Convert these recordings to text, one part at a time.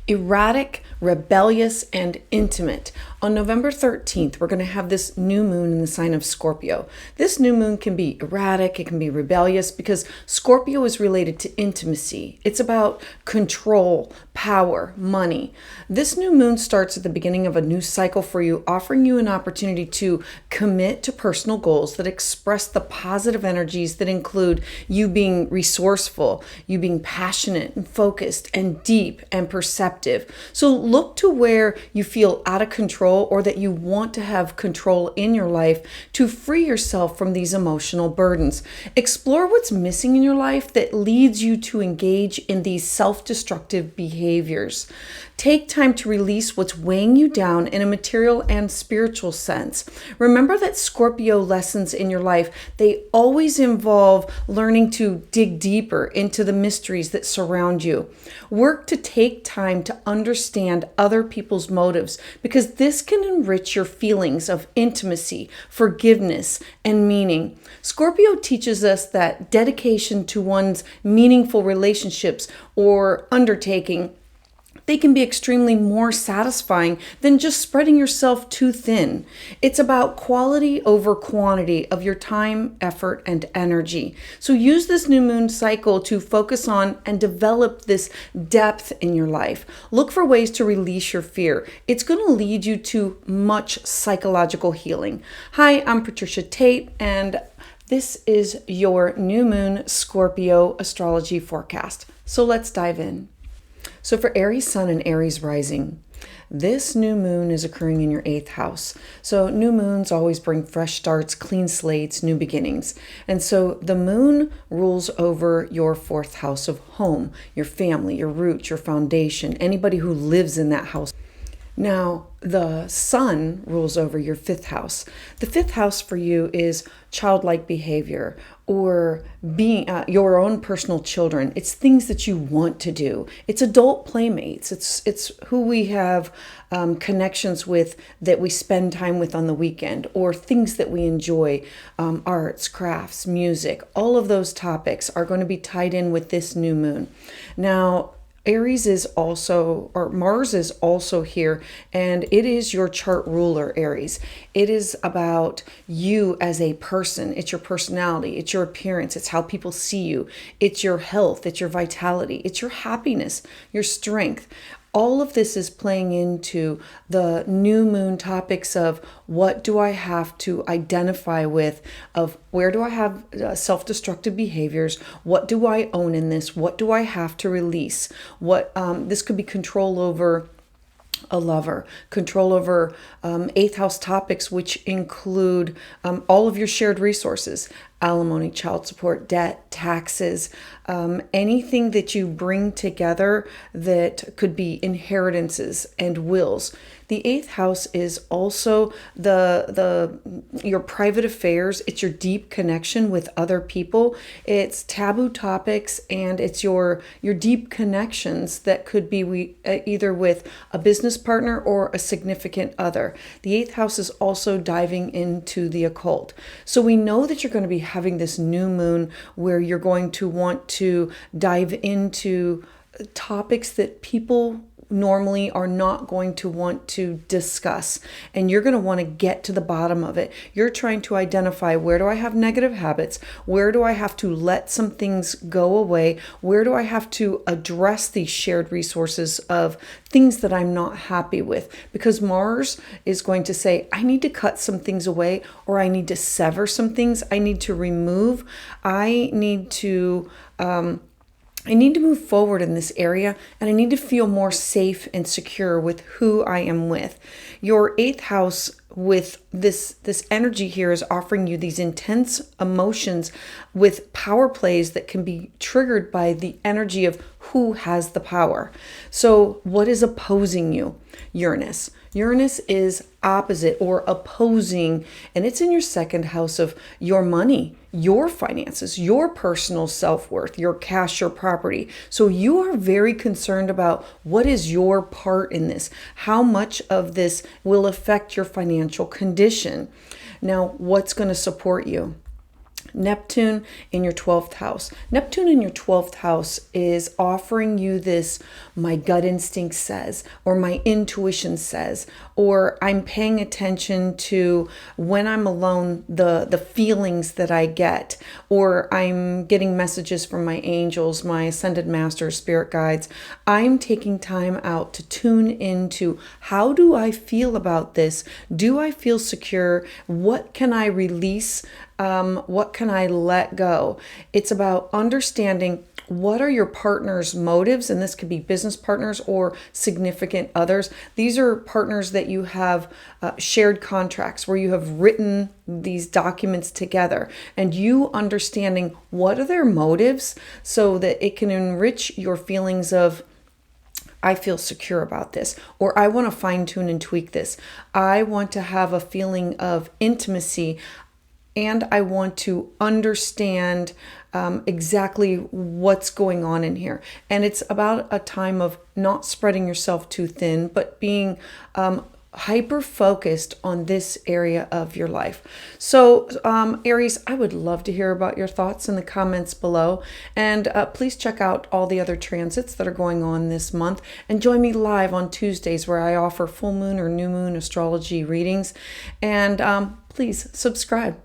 Erratic, rebellious, and intimate. On November 13th, we're going to have this new moon in the sign of Scorpio. This new moon can be erratic, it can be rebellious, because Scorpio is related to intimacy. It's about control, power, money. This new moon starts at the beginning of a new cycle for you, offering you an opportunity to commit to personal goals that express the positive energies that include you being resourceful, you being passionate and focused and deep and perceptive. So look to where you feel out of control or that you want to have control in your life to free yourself from these emotional burdens. Explore what's missing in your life that leads you to engage in these self-destructive behaviors. Take time to release what's weighing you down in a material and spiritual sense. Remember that Scorpio lessons in your life, they always involve learning to dig deeper into the mysteries that surround you. Work to take time to understand other people's motives, because this can enrich your feelings of intimacy, forgiveness, and meaning. Scorpio teaches us that dedication to one's meaningful relationships or undertaking, they can be extremely more satisfying than just spreading yourself too thin. It's about quality over quantity of your time, effort, and energy. So use this new moon cycle to focus on and develop this depth in your life. Look for ways to release your fear. It's going to lead you to much psychological healing. Hi, I'm Patricia Tate, and this is your new moon Scorpio astrology forecast. So let's dive in. So for Aries sun and Aries rising, this new moon is occurring in your 8th house. So new moons always bring fresh starts, clean slates, new beginnings. And so the moon rules over your 4th house of home, your family, your roots, your foundation, anybody who lives in that house. Now, the sun rules over your 5th house. The 5th house for you is childlike behavior or being your own personal children. It's things that you want to do. It's adult playmates. It's who we have connections with that we spend time with on the weekend, or things that we enjoy, arts, crafts, music. All of those topics are going to be tied in with this new moon. Now, Aries is also, or Mars is also here, and it is your chart ruler, Aries. It is about you as a person. It's your personality. It's your appearance. It's how people see you. It's your health. It's your vitality. It's your happiness, your strength. All of this is playing into the new moon topics of what do I have to identify with, of where do I have self-destructive behaviors, what do I own in this, what do I have to release, what this could be control over a lover, control over 8th house topics, which include all of your shared resources, alimony, child support, debt, taxes, anything that you bring together that could be inheritances and wills. The 8th house is also your private affairs. It's your deep connection with other people. It's taboo topics, and it's your deep connections that could be either with a business partner or a significant other. The 8th house is also diving into the occult. So we know that you're going to be having this new moon where you're going to want to dive into topics that people normally are not going to want to discuss, and you're going to want to get to the bottom of it. You're trying to identify, where do I have negative habits? Where do I have to let some things go away? Where do I have to address these shared resources of things that I'm not happy with? Because Mars is going to say, I need to cut some things away, or I need to sever some things. I need to remove. I need to move forward in this area, and I need to feel more safe and secure with who I am with. Your 8th house with this energy here is offering you these intense emotions with power plays that can be triggered by the energy of who has the power. So what is opposing you? Uranus. Uranus is opposite or opposing, and it's in your 2nd house of your money, your finances, your personal self-worth, your cash, your property. So you are very concerned about what is your part in this? How much of this will affect your financial condition? Now, what's going to support you? Neptune in your 12th house. Neptune in your 12th house is offering you this, my gut instinct says, or my intuition says, or I'm paying attention to when I'm alone, the feelings that I get, or I'm getting messages from my angels, my ascended masters, spirit guides. I'm taking time out to tune into, how do I feel about this? Do I feel secure? What can I release? What can I let go? It's about understanding, what are your partner's motives? And this could be business partners or significant others. These are partners that you have shared contracts, where you have written these documents together, and you understanding what are their motives, so that it can enrich your feelings of, I feel secure about this, or I want to fine tune and tweak this. I want to have a feeling of intimacy, and I want to understand exactly what's going on in here. And it's about a time of not spreading yourself too thin, but being hyper focused on this area of your life. So Aries, I would love to hear about your thoughts in the comments below, and please check out all the other transits that are going on this month, and join me live on Tuesdays, where I offer full moon or new moon astrology readings, and please subscribe.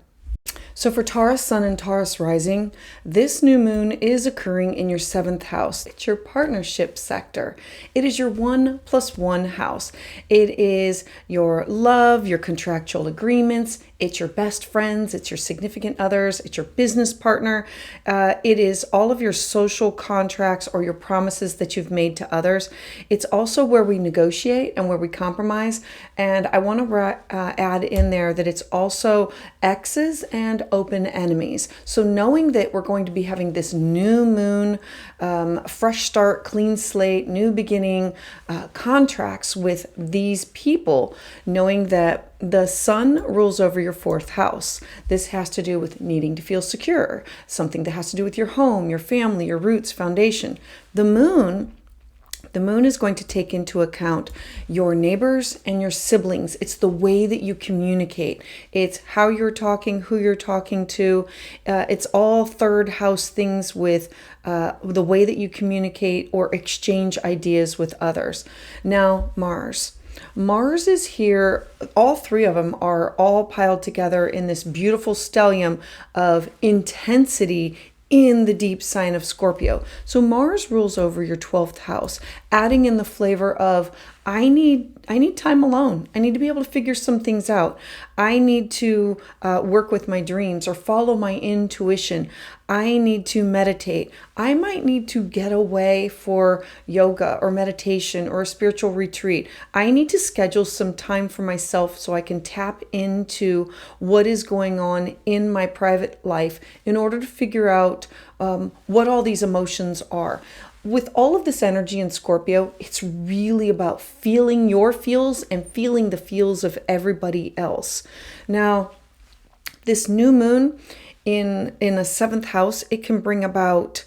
So for Taurus Sun and Taurus Rising, this new moon is occurring in your 7th house. It's your partnership sector. It is your 1+1 house. It is your love, your contractual agreements. It's your best friends. It's your significant others. It's your business partner. It is all of your social contracts or your promises that you've made to others. It's also where we negotiate and where we compromise. And I want to add in there that it's also exes and open enemies. So knowing that we're going to be having this new moon, fresh start, clean slate, new beginning, contracts with these people, knowing that the sun rules over your 4th house. This has to do with needing to feel secure, something that has to do with your home, your family, your roots, foundation. The moon is going to take into account your neighbors and your siblings. It's the way that you communicate. It's how you're talking, who you're talking to. It's all 3rd house things with the way that you communicate or exchange ideas with others. Now, Mars is here. All 3 of them are all piled together in this beautiful stellium of intensity in the deep sign of Scorpio. So Mars rules over your 12th house, adding in the flavor of, I need time alone. I need to be able to figure some things out. I need to work with my dreams or follow my intuition. I need to meditate. I might need to get away for yoga or meditation or a spiritual retreat. I need to schedule some time for myself so I can tap into what is going on in my private life in order to figure out what all these emotions are. With all of this energy in Scorpio, it's really about feeling your feels and feeling the feels of everybody else. Now, this new moon in a 7th house, it can bring about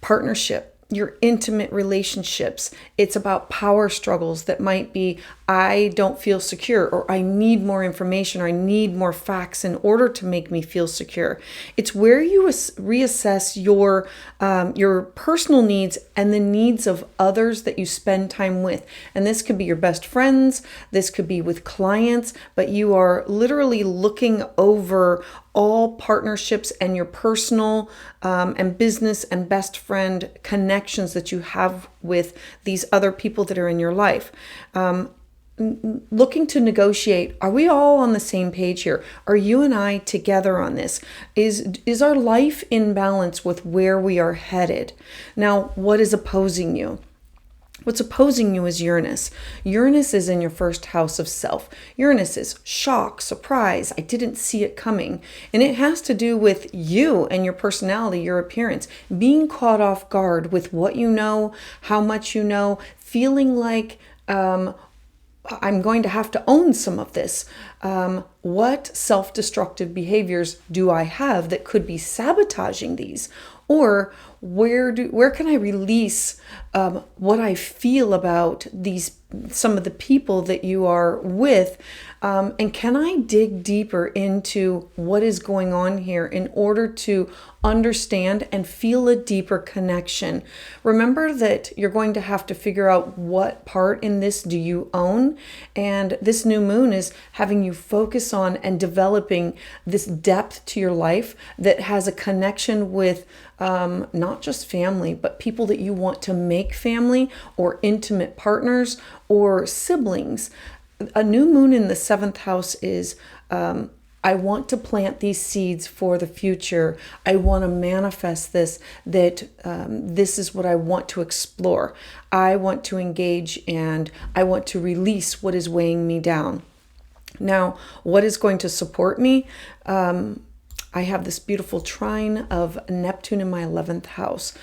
partnership, your intimate relationships. It's about power struggles that might be, I don't feel secure, or I need more information, or I need more facts in order to make me feel secure. It's where you reassess your personal needs and the needs of others that you spend time with. And this could be your best friends, this could be with clients, but you are literally looking over all partnerships and your personal and business and best friend connections that you have with these other people that are in your life. Looking to negotiate, are we all on the same page here? Are you and I together on this? Is our life in balance with where we are headed? Now, what is opposing you? What's opposing you is Uranus. Uranus is in your 1st house of self. Uranus is shock, surprise, I didn't see it coming. And it has to do with you and your personality, your appearance, being caught off guard with what you know, how much you know, feeling like I'm going to have to own some of this. What self-destructive behaviors do I have that could be sabotaging these? Or where can I release what I feel about some of the people that you are with, and can I dig deeper into what is going on here in order to understand and feel a deeper connection. Remember that you're going to have to figure out what part in this do you own, and this new moon is having you focus on and developing this depth to your life that has a connection with not just family, but people that you want to make family, or intimate partners, or siblings. A new moon in the 7th house is I want to plant these seeds for the future. I want to manifest this, that this is what I want to explore. I want to engage, and I want to release what is weighing me down. Now, what is going to support me? I have this beautiful trine of Neptune in my 11th house.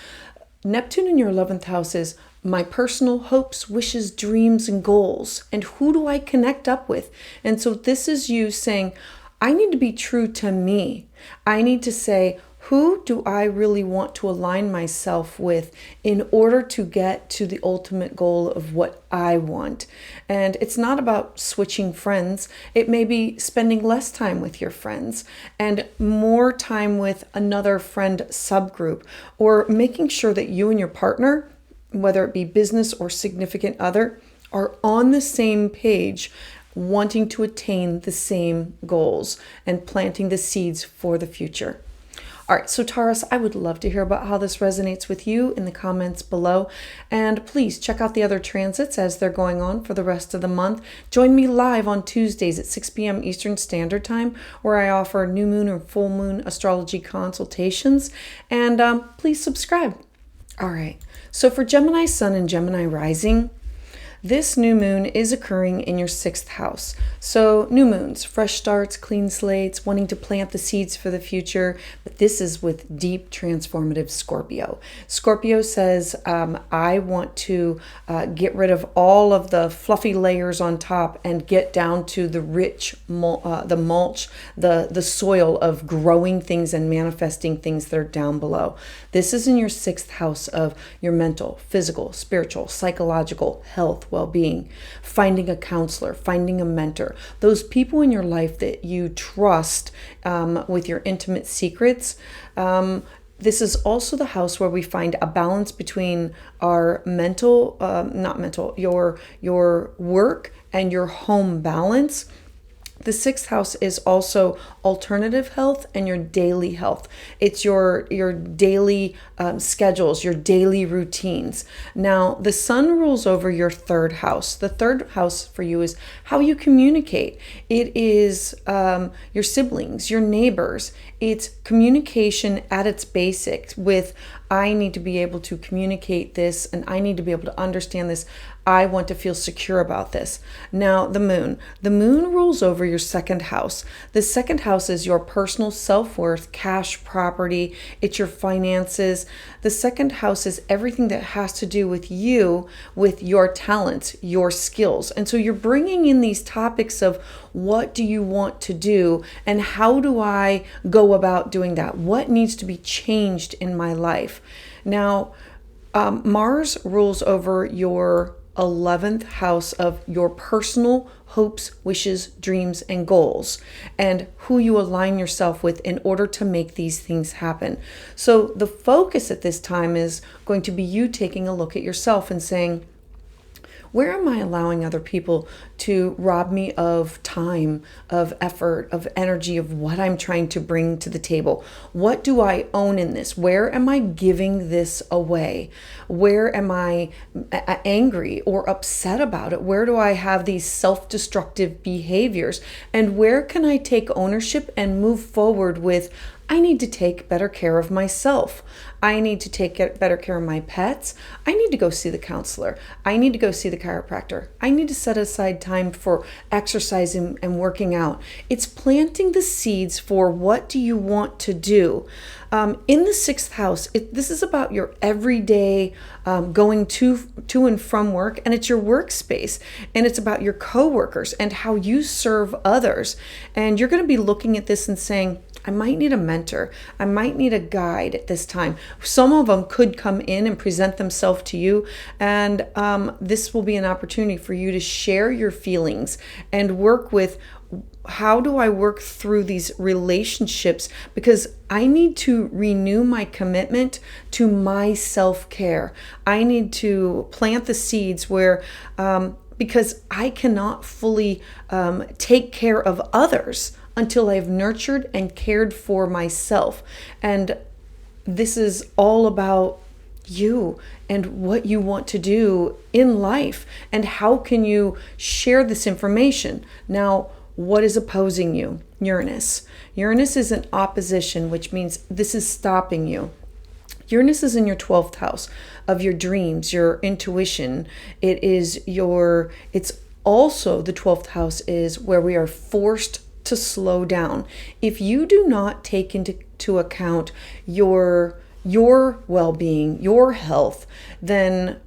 Neptune in your 11th house is my personal hopes, wishes, dreams, and goals. And who do I connect up with? And so this is you saying, I need to be true to me. I need to say, who do I really want to align myself with in order to get to the ultimate goal of what I want? And it's not about switching friends. It may be spending less time with your friends and more time with another friend subgroup, or making sure that you and your partner, whether it be business or significant other, are on the same page, wanting to attain the same goals and planting the seeds for the future. All right, so Taurus, I would love to hear about how this resonates with you in the comments below. And please check out the other transits as they're going on for the rest of the month. Join me live on Tuesdays at 6 p.m. Eastern Standard Time, where I offer new moon or full moon astrology consultations. And please subscribe. All right, so for Gemini Sun and Gemini Rising, this new moon is occurring in your 6th house. So new moons, fresh starts, clean slates, wanting to plant the seeds for the future. But this is with deep transformative Scorpio. Scorpio says, I want to get rid of all of the fluffy layers on top and get down to the rich, the mulch, the soil of growing things and manifesting things that are down below. This is in your 6th house of your mental, physical, spiritual, psychological health, well-being, finding a counselor, finding a mentor, those people in your life that you trust with your intimate secrets. This is also the house where we find a balance between our your work and your home balance. The 6th house is also alternative health and your daily health. It's your daily schedules, your daily routines. Now, the sun rules over your 3rd house. The 3rd house for you is how you communicate. It is your siblings, your neighbors. It's communication at its basics with, I need to be able to communicate this, and I need to be able to understand this. I want to feel secure about this. Now, the moon. The moon rules over your 2nd house. The 2nd house is your personal self-worth, cash, property. It's your finances. The 2nd house is everything that has to do with you, with your talents, your skills. And so you're bringing in these topics of what do you want to do and how do I go about doing that? What needs to be changed in my life? Now, Mars rules over your 11th house of your personal hopes, wishes, dreams, and goals, and who you align yourself with in order to make these things happen. So the focus at this time is going to be you taking a look at yourself and saying, where am I allowing other people to rob me of time, of effort, of energy, of what I'm trying to bring to the table? What do I own in this? Where am I giving this away? Where am I angry or upset about it? Where do I have these self-destructive behaviors? And where can I take ownership and move forward with, I need to take better care of myself. I need to take better care of my pets. I need to go see the counselor. I need to go see the chiropractor. I need to set aside time for exercising and working out. It's planting the seeds for what do you want to do. In the 6th house, this is about your everyday going to and from work, and it's your workspace, and it's about your coworkers and how you serve others. And you're going to be looking at this and saying, I might need a mentor. I might need a guide at this time. Some of them could come in and present themselves to you. And this will be an opportunity for you to share your feelings and work with, how do I work through these relationships? Because I need to renew my commitment to my self-care. I need to plant the seeds where, because I cannot fully take care of others until I've nurtured and cared for myself. And this is all about you and what you want to do in life, and how can you share this information. Now, what is opposing you? Uranus. Uranus is in opposition, which means this is stopping you. Uranus is in your 12th house of your dreams, your intuition. It's also the 12th house is where we are forced to slow down. If you do not take into account your well-being, your health, then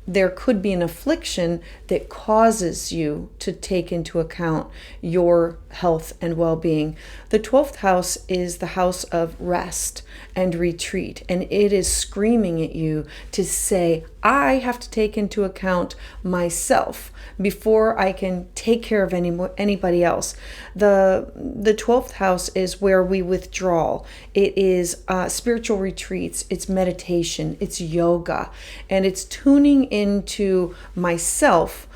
there could be an affliction that causes you to take into account your health and well-being. The 12th house is the house of rest and retreat, and it is screaming at you to say, I have to take into account myself before I can take care of anybody else. The 12th house is where we withdraw. It is spiritual retreats, it's meditation, it's yoga, and it's tuning into myself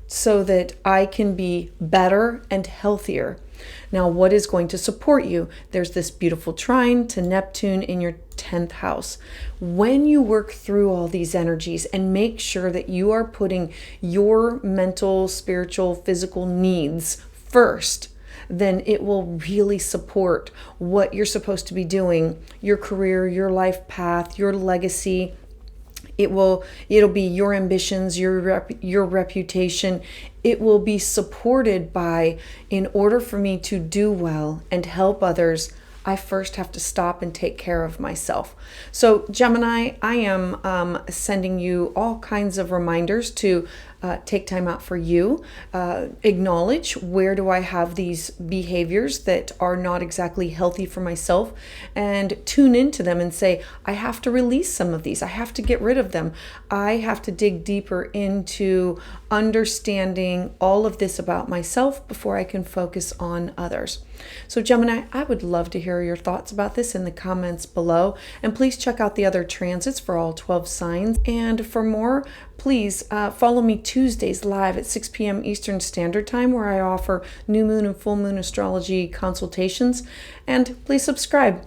so that I can be better and healthier. Now, what is going to support you? There's this beautiful trine to Neptune in your 10th house. When you work through all these energies and make sure that you are putting your mental, spiritual, physical needs first, then it will really support what you're supposed to be doing, your career, your life path, your legacy. It'll be your ambitions, your reputation. It will be supported by, in order for me to do well and help others, I first have to stop and take care of myself. So Gemini, I am sending you all kinds of reminders to take time out for you. Acknowledge, where do I have these behaviors that are not exactly healthy for myself, and tune into them and say, I have to release some of these. I have to get rid of them. I have to dig deeper into understanding all of this about myself before I can focus on others. So Gemini, I would love to hear your thoughts about this in the comments below. And please check out the other transits for all 12 signs. And for more, please follow me Tuesdays live at 6 p.m. Eastern Standard Time, where I offer new moon and full moon astrology consultations. And please subscribe.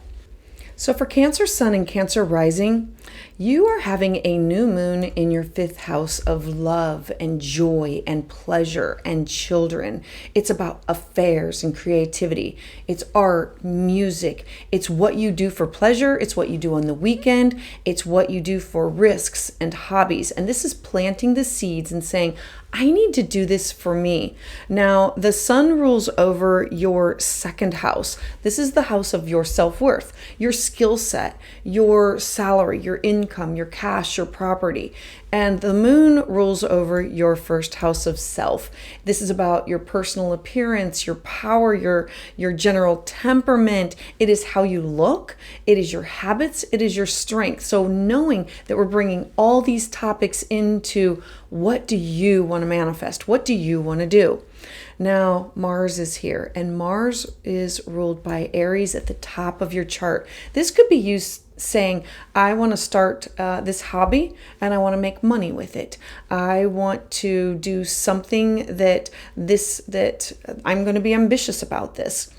So for Cancer Sun and Cancer Rising, you are having a new moon in your 5th house of love and joy and pleasure and children. It's about affairs and creativity. It's art, music. It's what you do for pleasure. It's what you do on the weekend. It's what you do for risks and hobbies. And this is planting the seeds and saying, I need to do this for me. Now, the sun rules over your 2nd house. This is the house of your self-worth, your skill set, your salary, your income, your cash, your property. And the moon rules over your 1st house of self. This is about your personal appearance, your power, your general temperament. It is how you look. It is your habits. It is your strength. So knowing that we're bringing all these topics into, what do you want to manifest? What do you want to do? Now, Mars is here, and Mars is ruled by Aries at the top of your chart. This could be used saying, I want to start this hobby and I want to make money with it. I want to do something that I'm going to be ambitious about this.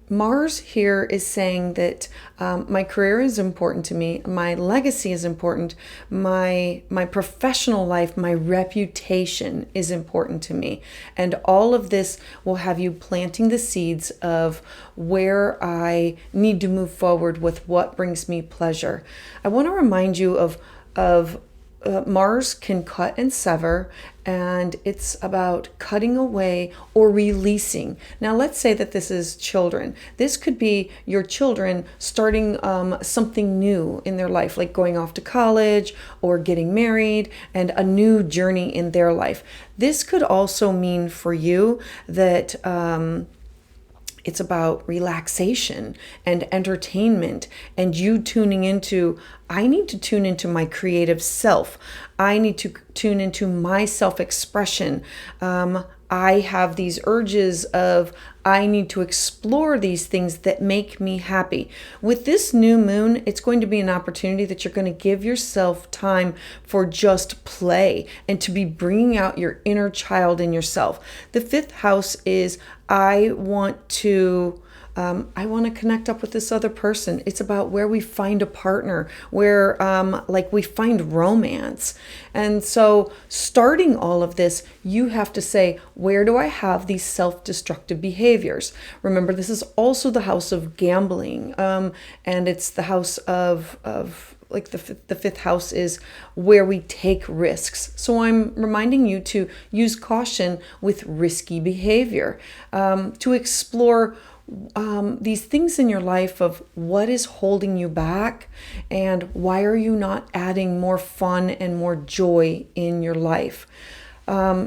Mars here is saying that my career is important to me, my legacy is important, my professional life, my reputation is important to me. And all of this will have you planting the seeds of where I need to move forward with what brings me pleasure. I want to remind you of Mars can cut and sever, and it's about cutting away or releasing. Now, let's say that this is children. This could be your children starting something new in their life, like going off to college or getting married and a new journey in their life. This could also mean for you that It's about relaxation and entertainment, and you tuning into, I need to tune into my creative self. I need to tune into my self-expression. I have these urges of, I need to explore these things that make me happy. With this new moon, it's going to be an opportunity that you're going to give yourself time for just play and to be bringing out your inner child in yourself. The fifth house is, I want to connect up with this other person. It's about where we find a partner, where like we find romance. And so starting all of this, you have to say, where do I have these self-destructive behaviors? Remember, this is also the house of gambling. And it's the house of like the fifth house is where we take risks. So I'm reminding you to use caution with risky behavior, to explore these things in your life of what is holding you back and why are you not adding more fun and more joy in your life.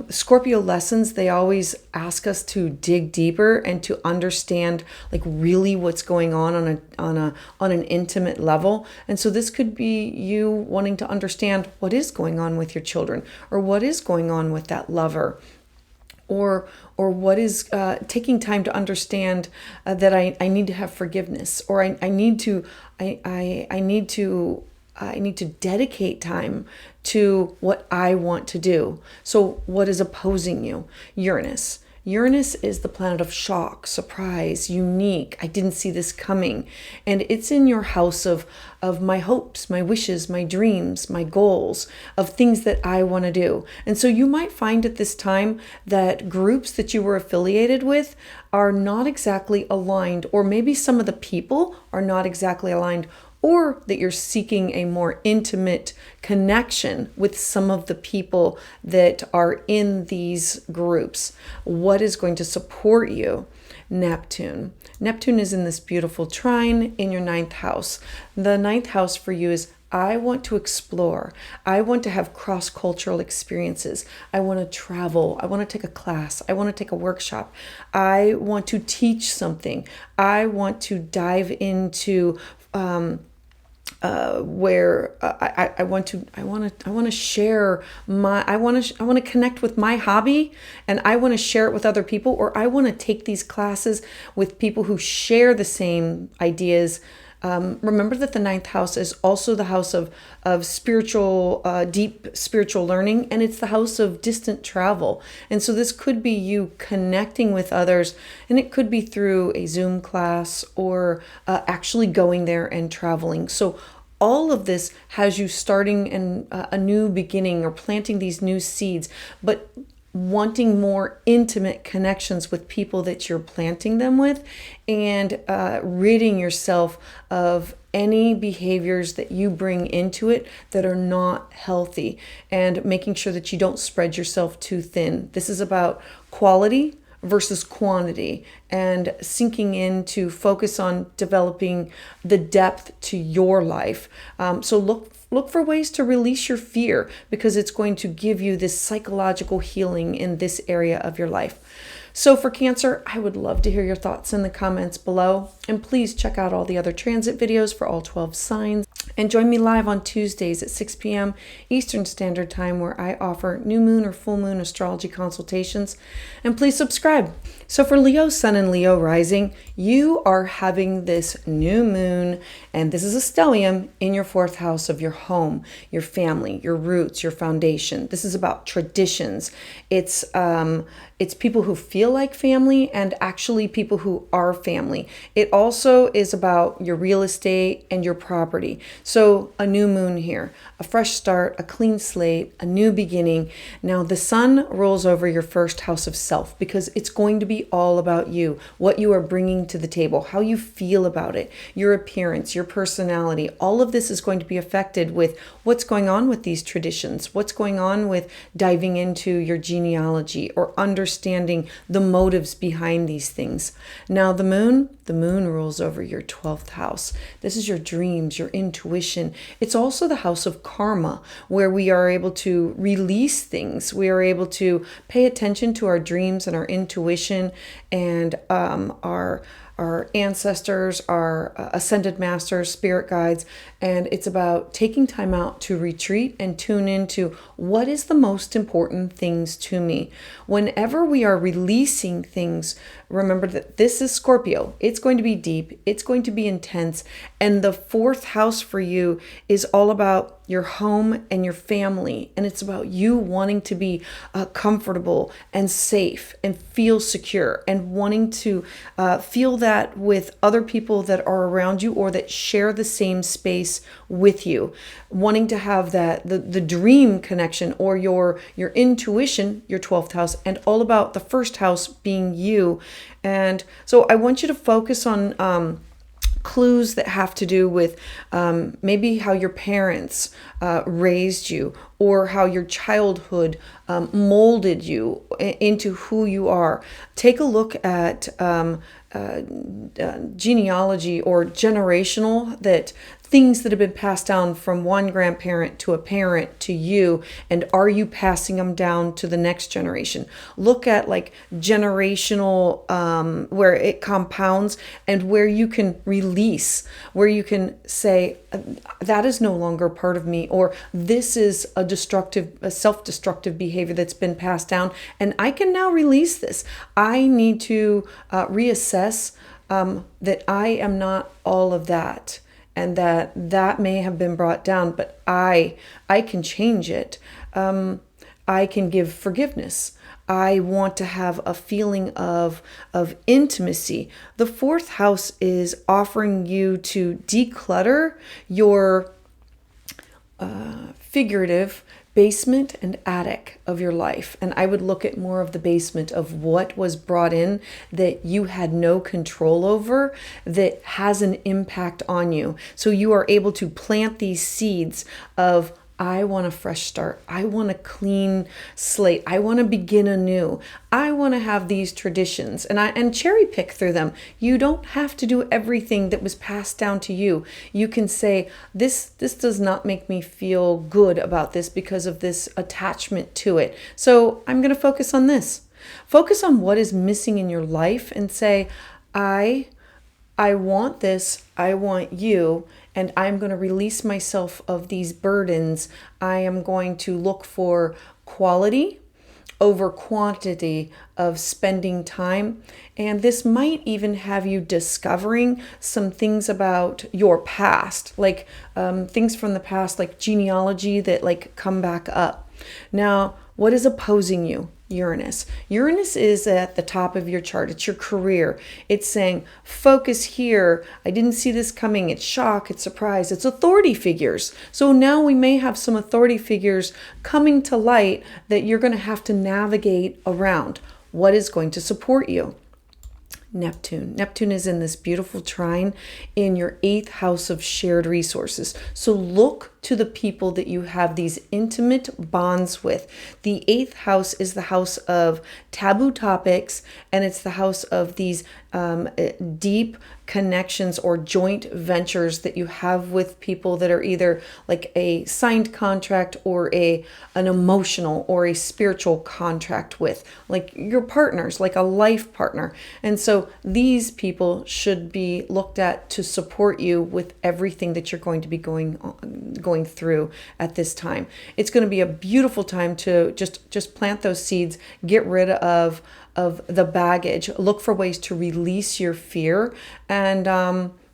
Scorpio lessons, they always ask us to dig deeper and to understand like really what's going on an intimate level. And so this could be you wanting to understand what is going on with your children, or what is going on with that lover, or what is taking time to understand that I need to have forgiveness, or I need to dedicate time to what I want to do. So what is opposing you? Uranus. Uranus is the planet of shock, surprise, unique. I didn't see this coming. And it's in your house of my hopes, my wishes, my dreams, my goals, of things that I want to do. And so you might find at this time that groups that you were affiliated with are not exactly aligned, or maybe some of the people are not exactly aligned, or that you're seeking a more intimate connection with some of the people that are in these groups. What is going to support you? Neptune. Neptune is in this beautiful trine in your ninth house. The ninth house for you is, I want to explore. I want to have cross-cultural experiences. I want to travel. I want to take a class. I want to take a workshop. I want to teach something. I want to dive into where I want to share my, I want to connect with my hobby, and I want to share it with other people, or I want to take these classes with people who share the same ideas. Remember that the ninth house is also the house of spiritual, deep spiritual learning, and it's the house of distant travel. And so this could be you connecting with others, and it could be through a Zoom class, or actually going there and traveling. So all of this has you starting a new beginning, or planting these new seeds, but wanting more intimate connections with people that you're planting them with, and ridding yourself of any behaviors that you bring into it that are not healthy, and making sure that you don't spread yourself too thin. This is about quality versus quantity, and sinking in to focus on developing the depth to your life. So look for ways to release your fear, because it's going to give you this psychological healing in this area of your life. So for Cancer, I would love to hear your thoughts in the comments below. And please check out all the other transit videos for all 12 signs. And join me live on Tuesdays at 6 p.m. Eastern Standard Time, where I offer new moon or full moon astrology consultations. And please subscribe. So for Leo Sun and Leo Rising, you are having this new moon, and this is a stellium in your fourth house of your home, your family, your roots, your foundation. This is about traditions. It's people who feel like family, and actually people who are family. It also is about your real estate and your property. So a new moon here, a fresh start, a clean slate, a new beginning. Now the sun rolls over your first house of self, because it's going to be all about you, what you are bringing to the table, how you feel about it, your appearance, your personality. All of this is going to be affected with what's going on with these traditions, what's going on with diving into your genealogy, or understanding the motives behind these things. Now the moon the moon rules over your 12th house. This is your dreams, your intuition. It's also the house of karma, where we are able to release things. We are able to pay attention to our dreams and our intuition and our ancestors, our ascended masters, spirit guides, and it's about taking time out to retreat and tune into what is the most important things to me. Whenever we are releasing things, remember that this is Scorpio. It's going to be deep, it's going to be intense, and the 4th house for you is all about your home and your family, and it's about you wanting to be comfortable and safe and feel secure and wanting to feel that with other people that are around you or that share the same space with you, wanting to have that the dream connection or your intuition, your 12th house, and all about the 1st house being you. And so I want you to focus on clues that have to do with maybe how your parents raised you, or how your childhood molded you into who you are. Take a look at genealogy or generational, that things that have been passed down from one grandparent to a parent to you, and are you passing them down to the next generation? Look at like generational, where it compounds and where you can release, where you can say that is no longer part of me, or this is a self-destructive behavior that's been passed down, and I can now release this. I need to reassess that I am not all of that, and that may have been brought down, but I can change it. I can give forgiveness. I want to have a feeling of intimacy. The 4th house is offering you to declutter your figurative basement and attic of your life. And I would look at more of the basement of what was brought in that you had no control over, that has an impact on you. So you are able to plant these seeds of, I want a fresh start. I want a clean slate. I want to begin anew. I want to have these traditions and cherry pick through them. You don't have to do everything that was passed down to you. You can say, this does not make me feel good about this because of this attachment to it. So I'm going to focus on this. Focus on what is missing in your life and say, I want this. I want you. And I'm going to release myself of these burdens. I am going to look for quality over quantity of spending time. And this might even have you discovering some things about your past, like things from the past, like genealogy that like come back up. Now, what is opposing you? Uranus. Uranus is at the top of your chart. It's your career. It's saying, focus here. I didn't see this coming. It's shock. It's surprise. It's authority figures. So now we may have some authority figures coming to light that you're going to have to navigate around. What is going to support you? Neptune. Neptune is in this beautiful trine in your 8th house of shared resources. So look to the people that you have these intimate bonds with. The 8th house is the house of taboo topics, and it's the house of these deep connections or joint ventures that you have with people that are either like a signed contract or an emotional or a spiritual contract with, like your partners, like a life partner. And so these people should be looked at to support you with everything that you're going to be going through at this time. It's going to be a beautiful time to just plant those seeds, get rid of the baggage, look for ways to release your fear, and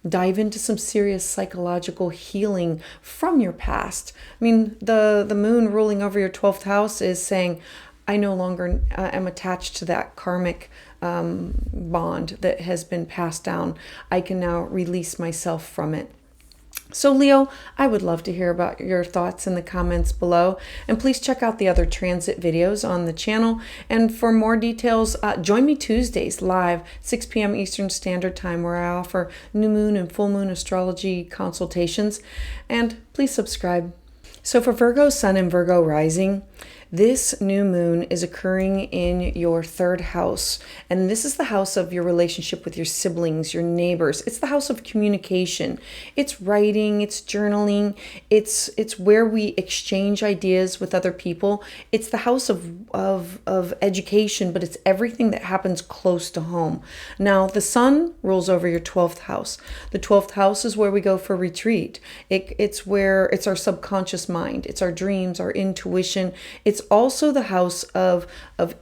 dive into some serious psychological healing from your past. I mean, the moon ruling over your 12th house is saying, I no longer am attached to that karmic bond that has been passed down. I can now release myself from it. So Leo, I would love to hear about your thoughts in the comments below, and please check out the other transit videos on the channel. And for more details, join me Tuesdays live, 6 p.m. Eastern Standard Time, where I offer new moon and full moon astrology consultations. And please subscribe. So for Virgo Sun and Virgo Rising, This new moon is occurring in your third house, and this is the house of your relationship with your siblings, your neighbors. It's the house of communication. It's writing, it's journaling, it's where we exchange ideas with other people. It's the house of education, but it's everything that happens close to home. Now, the sun rules over your 12th house. The 12th house is where we go for retreat. It's where it's our subconscious mind. It's our dreams, our intuition. It's also the house of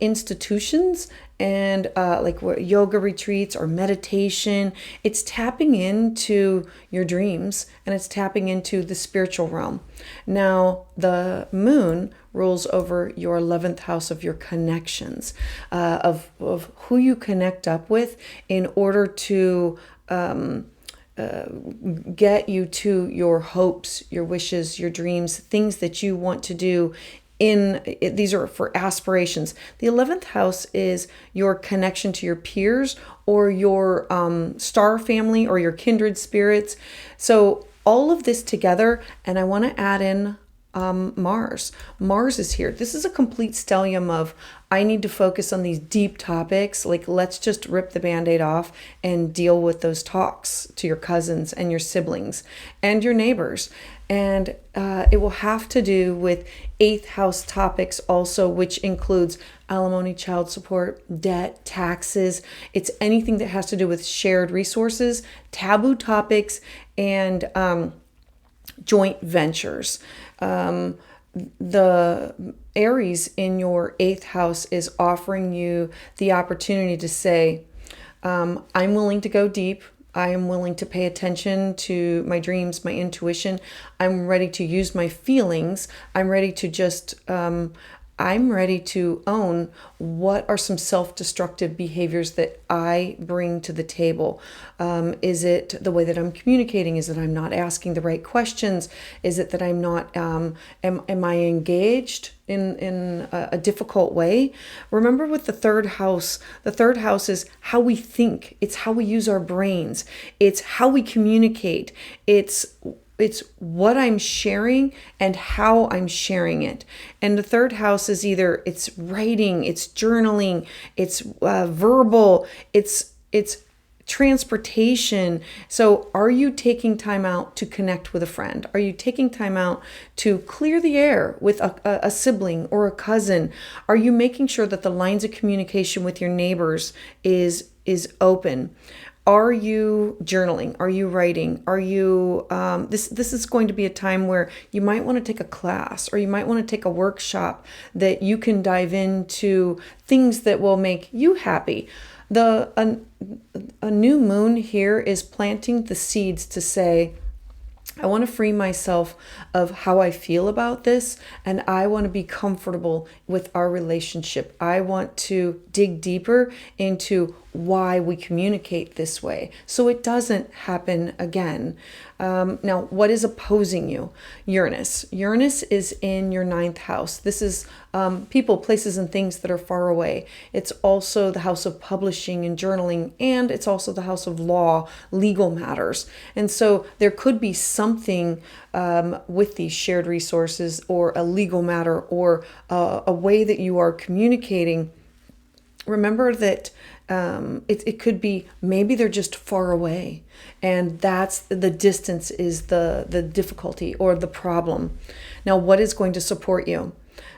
institutions and like yoga retreats or meditation. It's tapping into your dreams and it's tapping into the spiritual realm. Now, the moon rules over your 11th house of your connections, of who you connect up with in order to get you to your hopes, your wishes, your dreams, things that you want to do. These are for aspirations. The 11th house is your connection to your peers or your star family or your kindred spirits. So all of this together, and I want to add in Mars. Mars is here. This is a complete stellium of, I need to focus on these deep topics. Like, let's just rip the Band-Aid off and deal with those talks to your cousins and your siblings and your neighbors. And it will have to do with 8th house topics also, which includes alimony, child support, debt, taxes. It's anything that has to do with shared resources, taboo topics, and joint ventures. The Aries in your 8th house is offering you the opportunity to say, I'm willing to go deep. I am willing to pay attention to my dreams, my intuition. I'm ready to use my feelings. I'm ready to own what are some self-destructive behaviors that I bring to the table. Is it the way that I'm communicating? Is it I'm not asking the right questions? Is it that I'm not, am I engaged in a difficult way? Remember with the third house is how we think. It's how we use our brains. It's how we communicate. It's what I'm sharing and how I'm sharing it. And the third house is either it's writing, it's journaling, it's verbal, it's transportation. So are you taking time out to connect with a friend? Are you taking time out to clear the air with a sibling or a cousin? Are you making sure that the lines of communication with your neighbors is open? Are you journaling? Are you writing? Are you, this is going to be a time where you might want to take a class or you might want to take a workshop that you can dive into things that will make you happy. A new moon here is planting the seeds to say, I want to free myself of how I feel about this, and I want to be comfortable with our relationship. I want to dig deeper into why we communicate this way so it doesn't happen again. Now, what is opposing you? Uranus. Uranus is in your 9th house. This is people, places, and things that are far away. It's also the house of publishing and journaling, and it's also the house of law, legal matters. And so there could be something with these shared resources or a legal matter or a way that you are communicating. Remember that it could be maybe they're just far away, and that's the distance is the difficulty or the problem. Now, what is going to support you?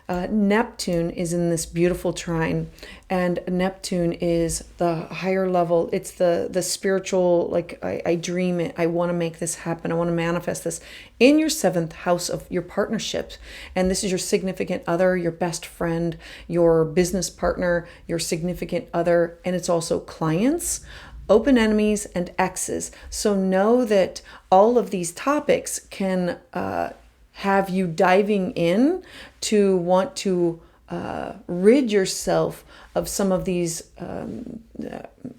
Neptune is in this beautiful trine, and Neptune is the higher level. It's the spiritual, like I dream it. I want to make this happen. I want to manifest this in your 7th house of your partnerships. And this is your significant other, your best friend, your business partner, your significant other, and it's also clients, open enemies, and exes. So know that all of these topics can have you diving in to want to rid yourself of some of these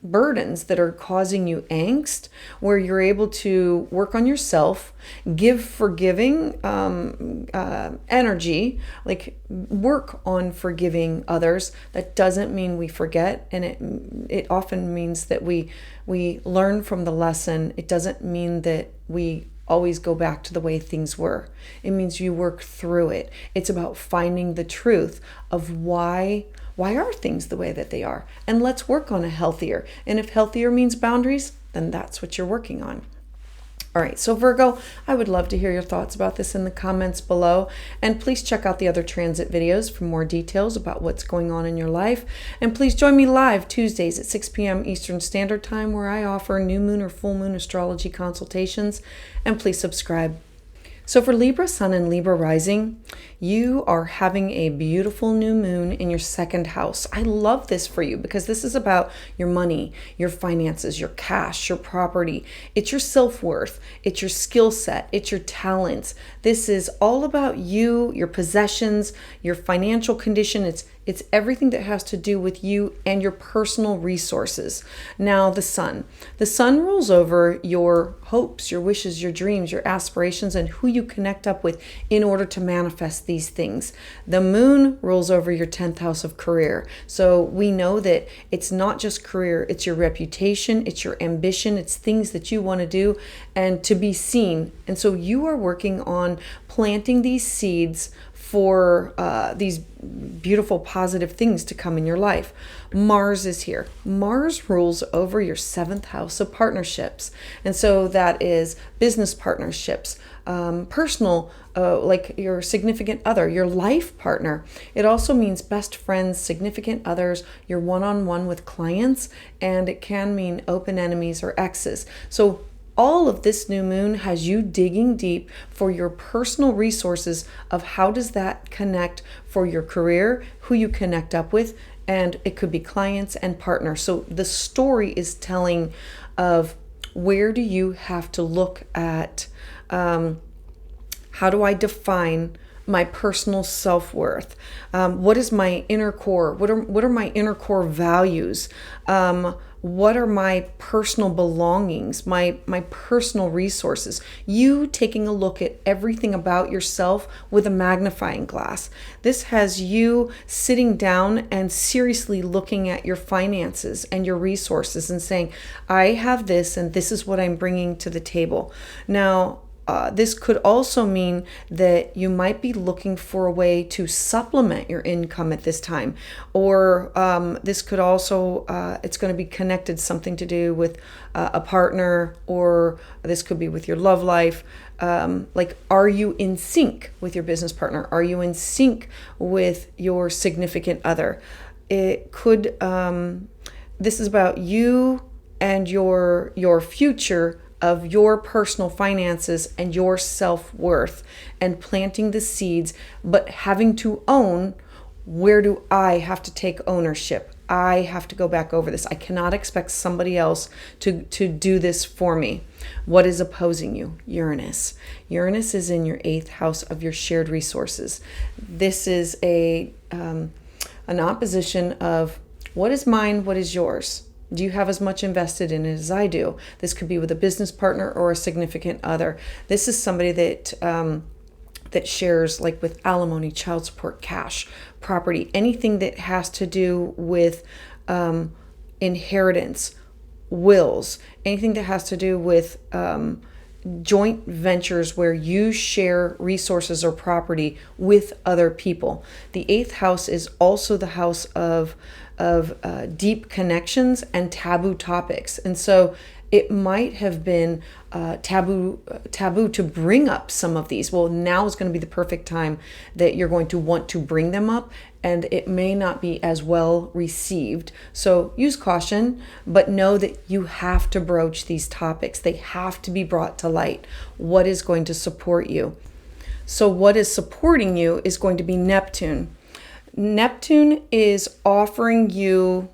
burdens that are causing you angst, where you're able to work on yourself, give forgiving energy, like work on forgiving others. That doesn't mean we forget, and it often means that we learn from the lesson. It doesn't mean that we always go back to the way things were. It means you work through it. It's about finding the truth of why are things the way that they are? And let's work on a healthier. And if healthier means boundaries, then that's what you're working on. All right, so Virgo, I would love to hear your thoughts about this in the comments below. And please check out the other transit videos for more details about what's going on in your life. And please join me live Tuesdays at 6 p.m. Eastern Standard Time, where I offer new moon or full moon astrology consultations. And please subscribe. So for Libra Sun and Libra Rising, you are having a beautiful new moon in your second house. I love this for you because this is about your money, your finances, your cash, your property. It's your self-worth. It's your skill set. It's your talents. This is all about you, your possessions, your financial condition. It's everything that has to do with you and your personal resources. Now, the sun. The sun rules over your hopes, your wishes, your dreams, your aspirations, and who you connect up with in order to manifest these things. The moon rules over your 10th house of career. So we know that it's not just career, it's your reputation, it's your ambition, it's things that you want to do and to be seen. And so you are working on planting these seeds for these beautiful positive things to come in your life. Mars is here. Mars rules over your 7th house of partnerships. And so that is business partnerships, personal, like your significant other, your life partner. It also means best friends, significant others, your one-on-one with clients, and it can mean open enemies or exes. So all of this new moon has you digging deep for your personal resources of how does that connect for your career, who you connect up with, and it could be clients and partners. So the story is telling of where do you have to look at, how do I define my personal self-worth? What is my inner core? What are my inner core values? What are my personal belongings, my personal resources? You taking a look at everything about yourself with a magnifying glass. This has you sitting down and seriously looking at your finances and your resources and saying, I have this and this is what I'm bringing to the table. Now, this could also mean that you might be looking for a way to supplement your income at this time. Or this could also, it's going to be connected, something to do with a partner, or this could be with your love life. Like, are you in sync with your business partner? Are you in sync with your significant other? It could, this is about you and your future of your personal finances and your self-worth, and planting the seeds, but having to own, where do I have to take ownership? I have to go back over this. I cannot expect somebody else to do this for me. What is opposing you? Uranus. Uranus is in your 8th house of your shared resources. This is an opposition of what is mine, what is yours? Do you have as much invested in it as I do? This could be with a business partner or a significant other. This is somebody that that shares, like with alimony, child support, cash, property, anything that has to do with inheritance, wills, anything that has to do with joint ventures where you share resources or property with other people. The 8th house is also the house of deep connections and taboo topics. And so it might have been taboo to bring up some of these. Well, now is going to be the perfect time that you're going to want to bring them up, and it may not be as well received. So use caution, but know that you have to broach these topics. They have to be brought to light. What is going to support you? So what is supporting you is going to be Neptune. Neptune is offering you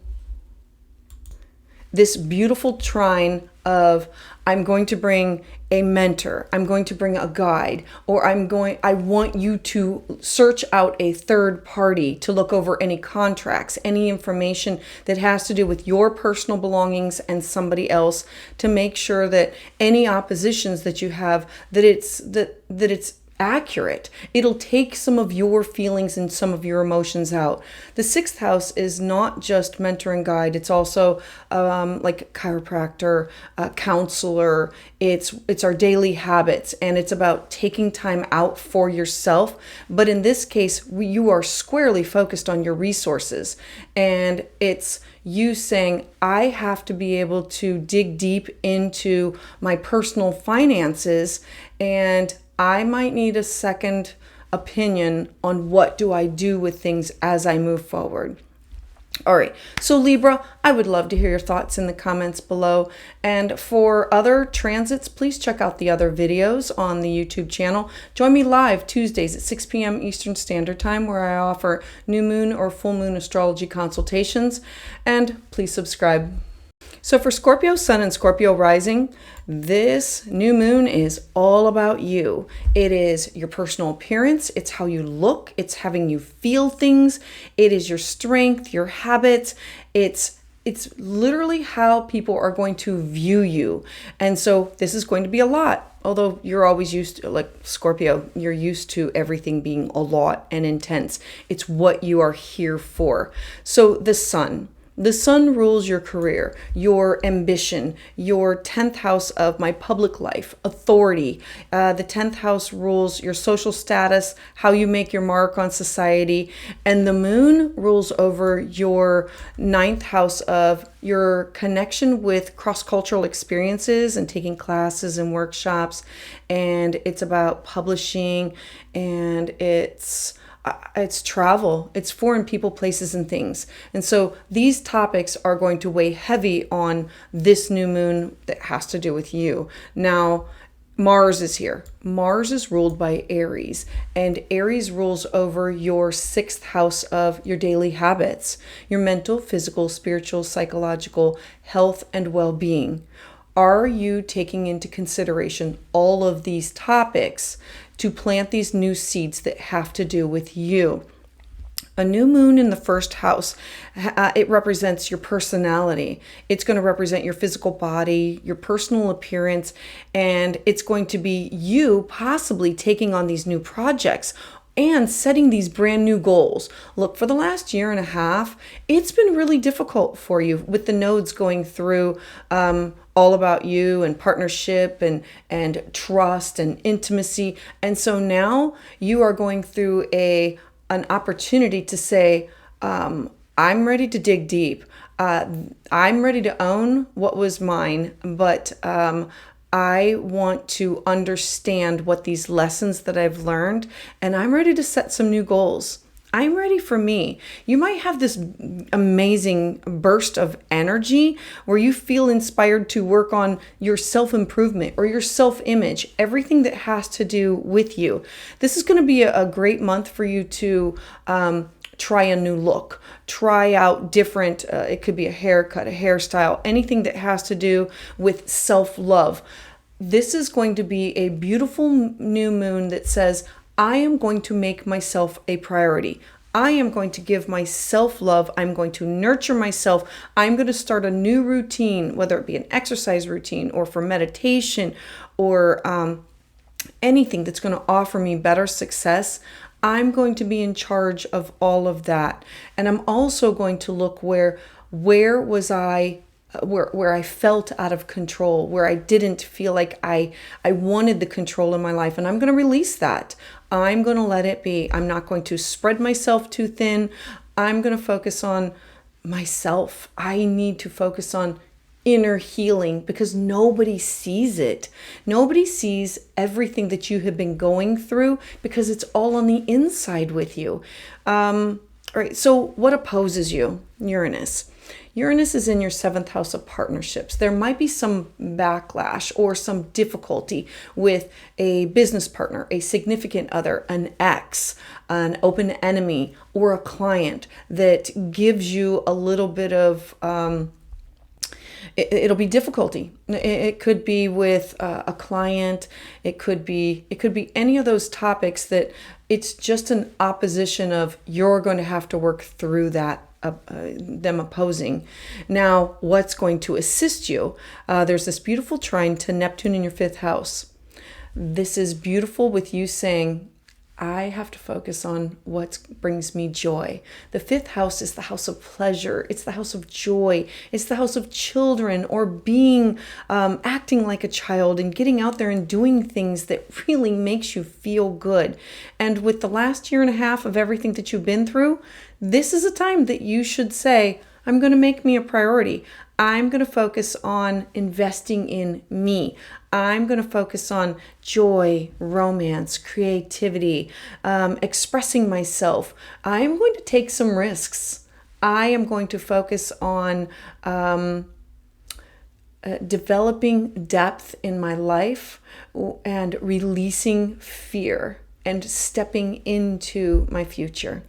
this beautiful trine of, I'm going to bring a mentor, I'm going to bring a guide, or I want you to search out a third party to look over any contracts, any information that has to do with your personal belongings and somebody else, to make sure that any oppositions that you have, that it's accurate. It'll take some of your feelings and some of your emotions out. The sixth house is not just mentor and guide. It's also like chiropractor, counselor. It's our daily habits, and it's about taking time out for yourself. But in this case, you are squarely focused on your resources, and it's you saying, I have to be able to dig deep into my personal finances, and I might need a second opinion on what do I do with things as I move forward. All right, so Libra, I would love to hear your thoughts in the comments below. And for other transits, please check out the other videos on the YouTube channel. Join me live Tuesdays at 6 p.m. Eastern Standard Time, where I offer new moon or full moon astrology consultations. And please subscribe. So for Scorpio Sun and Scorpio Rising, this new moon is all about you. It is your personal appearance. It's how you look. It's having you feel things. It is your strength, your habits. It's literally how people are going to view you. And so this is going to be a lot. Although you're always used to, like Scorpio, you're used to everything being a lot and intense. It's what you are here for. So the Sun. The Sun rules your career, your ambition, your 10th house of my public life, authority. The 10th house rules your social status, how you make your mark on society. And the Moon rules over your 9th house of your connection with cross-cultural experiences and taking classes and workshops. And it's about publishing, and it's travel, it's foreign people, places, and things. And so these topics are going to weigh heavy on this new moon that has to do with you. Now, Mars is here. Mars is ruled by Aries, and Aries rules over your 6th house of your daily habits, your mental, physical, spiritual, psychological health and well-being. Are you taking into consideration all of these topics to plant these new seeds that have to do with you? A new moon in the 1st house, it represents your personality. It's going to represent your physical body, your personal appearance, and it's going to be you possibly taking on these new projects and setting these brand new goals. Look, for the last year and a half, it's been really difficult for you with the nodes going through all about you and partnership and trust and intimacy. And so now you are going through an opportunity to say, I'm ready to dig deep. I'm ready to own what was mine, but I want to understand what these lessons that I've learned, and I'm ready to set some new goals. I'm ready for me. You might have this amazing burst of energy where you feel inspired to work on your self-improvement or your self-image, everything that has to do with you. This is going to be a great month for you to try a new look, try out different, it could be a haircut, a hairstyle, anything that has to do with self-love. This is going to be a beautiful new moon that says, I am going to make myself a priority. I am going to give myself love. I'm going to nurture myself. I'm going to start a new routine, whether it be an exercise routine or for meditation or anything that's going to offer me better success. I'm going to be in charge of all of that. And I'm also going to look where was I, where I felt out of control, where I didn't feel like I wanted the control in my life. And I'm going to release that. I'm going to let it be. I'm not going to spread myself too thin. I'm going to focus on myself. I need to focus on inner healing because nobody sees it. Nobody sees everything that you have been going through because it's all on the inside with you. All right, so what opposes you? Uranus. Uranus is in your 7th house of partnerships. There might be some backlash or some difficulty with a business partner, a significant other, an ex, an open enemy, or a client that gives you a little bit of it'll be difficulty. It could be with a client. It could be any of those topics that it's just an opposition of you're going to have to work through that, them opposing. Now, what's going to assist you? There's this beautiful trine to Neptune in your 5th house. This is beautiful with you saying, I have to focus on what brings me joy. The fifth house is the house of pleasure. It's the house of joy. It's the house of children, or being, acting like a child and getting out there and doing things that really makes you feel good. And with the last year and a half of everything that you've been through, this is a time that you should say, I'm going to make me a priority. I'm going to focus on investing in me. I'm going to focus on joy, romance, creativity, expressing myself. I'm going to take some risks. I am going to focus on developing depth in my life and releasing fear and stepping into my future.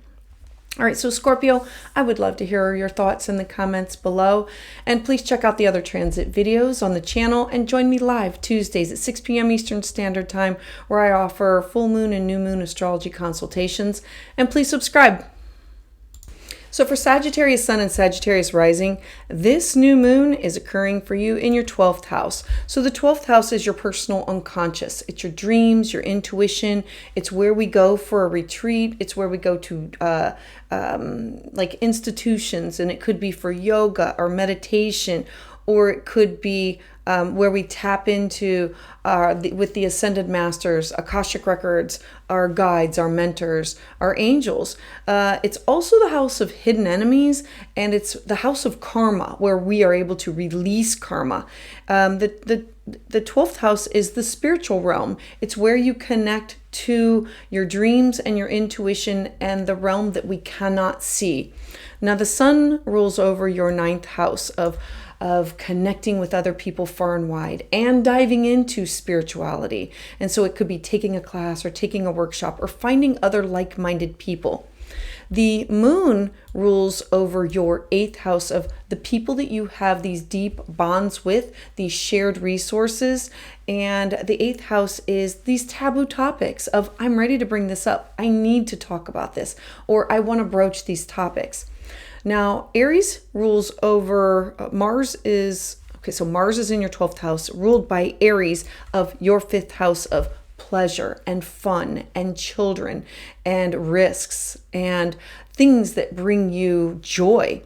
All right, so Scorpio, I would love to hear your thoughts in the comments below. And please check out the other transit videos on the channel and join me live Tuesdays at 6 p.m. Eastern Standard Time, where I offer full moon and new moon astrology consultations. And please subscribe. So for Sagittarius Sun and Sagittarius Rising, this new moon is occurring for you in your 12th house. So the 12th house is your personal unconscious. It's your dreams, your intuition. It's where we go for a retreat. It's where we go to like institutions, and it could be for yoga or meditation, or it could be where we tap into with the ascended masters, Akashic records, our guides, our mentors, our angels. It's also the house of hidden enemies, and it's the house of karma, where we are able to release karma. The 12th house is the spiritual realm. It's where you connect to your dreams and your intuition and the realm that we cannot see. Now the sun rules over your 9th house of connecting with other people far and wide and diving into spirituality. And so it could be taking a class or taking a workshop or finding other like-minded people. The moon rules over your 8th house of the people that you have these deep bonds with, these shared resources. And the 8th house is these taboo topics of, I'm ready to bring this up. I need to talk about this, or I want to broach these topics. Now, Aries rules over Mars is, okay, so Mars is in your 12th house, ruled by Aries of your 5th house of pleasure and fun and children and risks and things that bring you joy.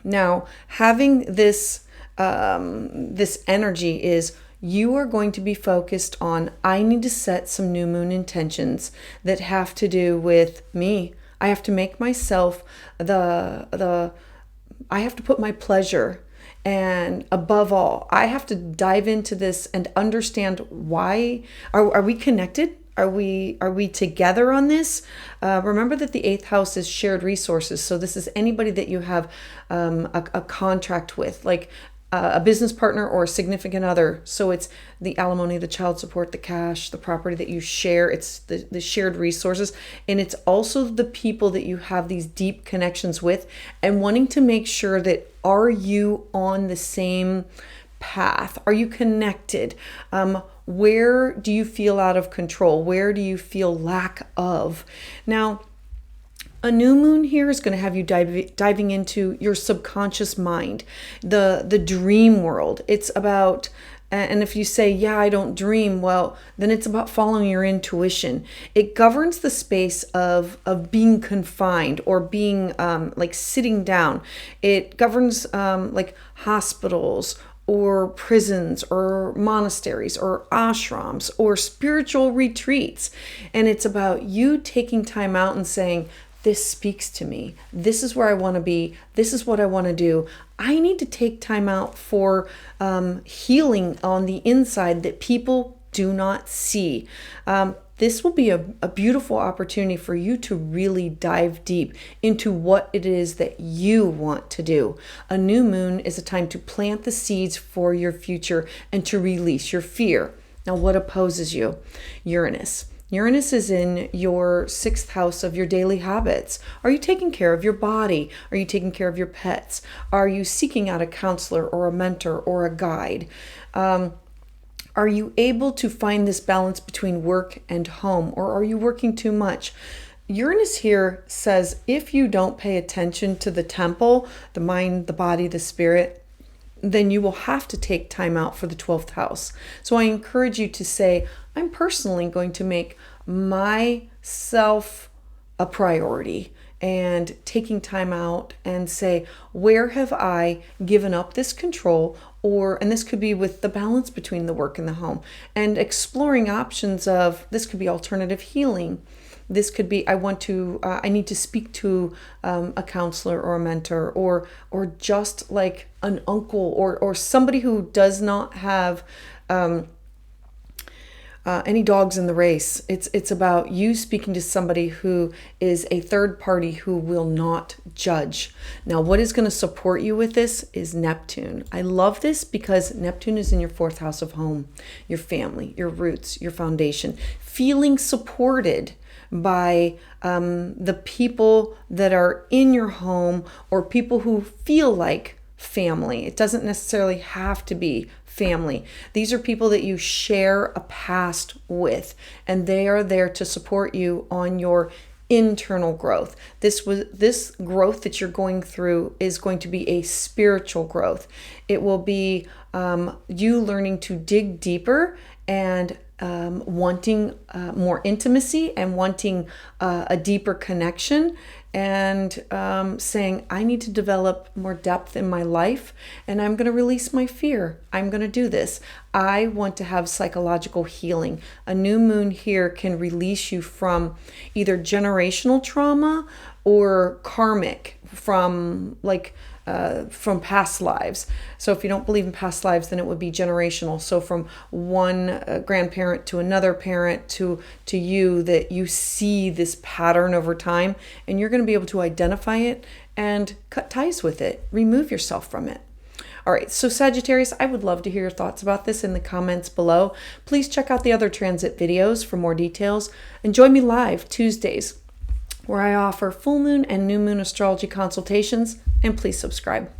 Now, having this this energy is, you are going to be focused on, I need to set some new moon intentions that have to do with me. I have to make myself I have to put my pleasure, and above all, I have to dive into this and understand why. Are we connected? Are we together on this? Remember that the 8th house is shared resources. So this is anybody that you have a contract with, like a business partner or a significant other. So it's the alimony, the child support, the cash, the property that you share. It's the shared resources. And it's also the people that you have these deep connections with, and wanting to make sure that, are you on the same path? Are you connected? Where do you feel out of control? Where do you feel lack of? Now, a new moon here is going to have you diving into your subconscious mind, the dream world. It's about, and if you say, yeah, I don't dream, well, then it's about following your intuition. It governs the space of being confined or being like sitting down. It governs like hospitals or prisons or monasteries or ashrams or spiritual retreats. And it's about you taking time out and saying, this speaks to me. This is where I want to be. This is what I want to do. I need to take time out for healing on the inside that people do not see. This will be a beautiful opportunity for you to really dive deep into what it is that you want to do. A new moon is a time to plant the seeds for your future and to release your fear. Now, what opposes you? Uranus. Uranus is in your 6th house of your daily habits. Are you taking care of your body? Are you taking care of your pets? Are you seeking out a counselor or a mentor or a guide? Are you able to find this balance between work and home, or are you working too much? Uranus here says, if you don't pay attention to the temple, the mind, the body, the spirit, then you will have to take time out for the 12th house. So I encourage you to say, I'm personally going to make myself a priority and taking time out and say, where have I given up this control? And this could be with the balance between the work and the home, and exploring options of, this could be alternative healing. This could be, I need to speak to a counselor or a mentor, or just like an uncle or somebody who does not have any dogs in the race. It's about you speaking to somebody who is a third party who will not judge. Now, what is going to support you with this is Neptune. I love this because Neptune is in your 4th house of home, your family, your roots, your foundation, feeling supported by the people that are in your home, or people who feel like family. It doesn't necessarily have to be family. These are people that you share a past with, and they are there to support you on your internal growth. This growth that you're going through is going to be a spiritual growth. It will be you learning to dig deeper and wanting more intimacy and wanting a deeper connection, and saying, I need to develop more depth in my life, and I'm going to release my fear. I'm going to do this. I want to have psychological healing. A new moon here can release you from either generational trauma or karmic, from past lives. So if you don't believe in past lives, then it would be generational. So from one grandparent to another parent to you, that you see this pattern over time, and you're going to be able to identify it and cut ties with it, remove yourself from it. All right, so Sagittarius, I would love to hear your thoughts about this in the comments below. Please check out the other transit videos for more details, and join me live Tuesdays, where I offer full moon and new moon astrology consultations, and please subscribe.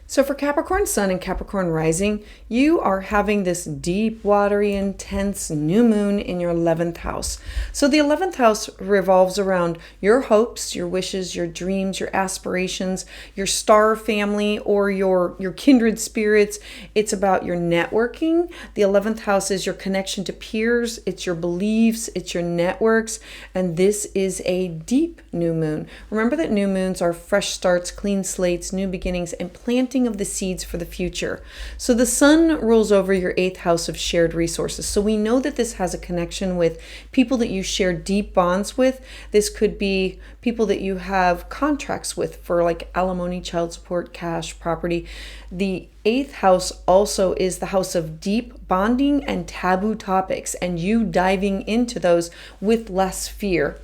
So for Capricorn Sun and Capricorn Rising, you are having this deep, watery, intense new moon in your 11th house. So the 11th house revolves around your hopes, your wishes, your dreams, your aspirations, your star family, or your kindred spirits. It's about your networking. The 11th house is your connection to peers. It's your beliefs. It's your networks. And this is a deep new moon. Remember that new moons are fresh starts, clean slates, new beginnings, and planting of the seeds for the future. So the sun rules over your 8th house of shared resources. So we know that this has a connection with people that you share deep bonds with. This could be people that you have contracts with for like alimony, child support, cash, property. The 8th house also is the house of deep bonding and taboo topics, and you diving into those with less fear.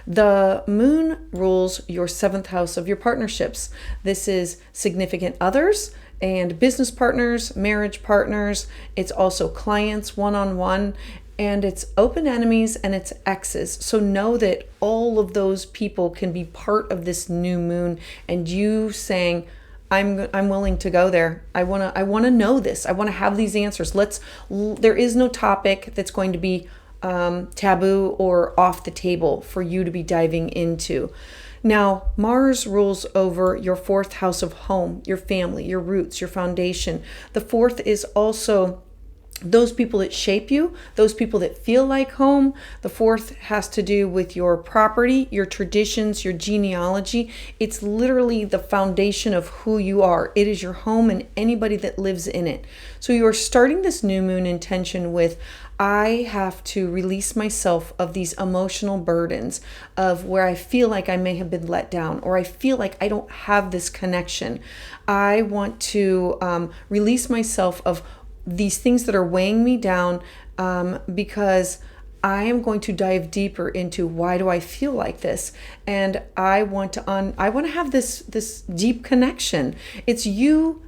The moon rules your 7th house of your partnerships. This is significant others and business partners, marriage partners. It's also clients one-on-one, and it's open enemies and it's exes. So know that all of those people can be part of this new moon, and you saying, I'm willing to go there. I want to know this. I want to have these answers. There is no topic that's going to be taboo or off the table for you to be diving into. Now, Mars rules over your 4th house of home, your family, your roots, your foundation. The 4th is also those people that shape you, those people that feel like home. The 4th has to do with your property, your traditions, your genealogy. It's literally the foundation of who you are. It is your home and anybody that lives in it. So you are starting this new moon intention with, I have to release myself of these emotional burdens of where I feel like I may have been let down, or I feel like I don't have this connection. I want to release myself of these things that are weighing me down, because I am going to dive deeper into, why do I feel like this? And I want to have this deep connection. It's you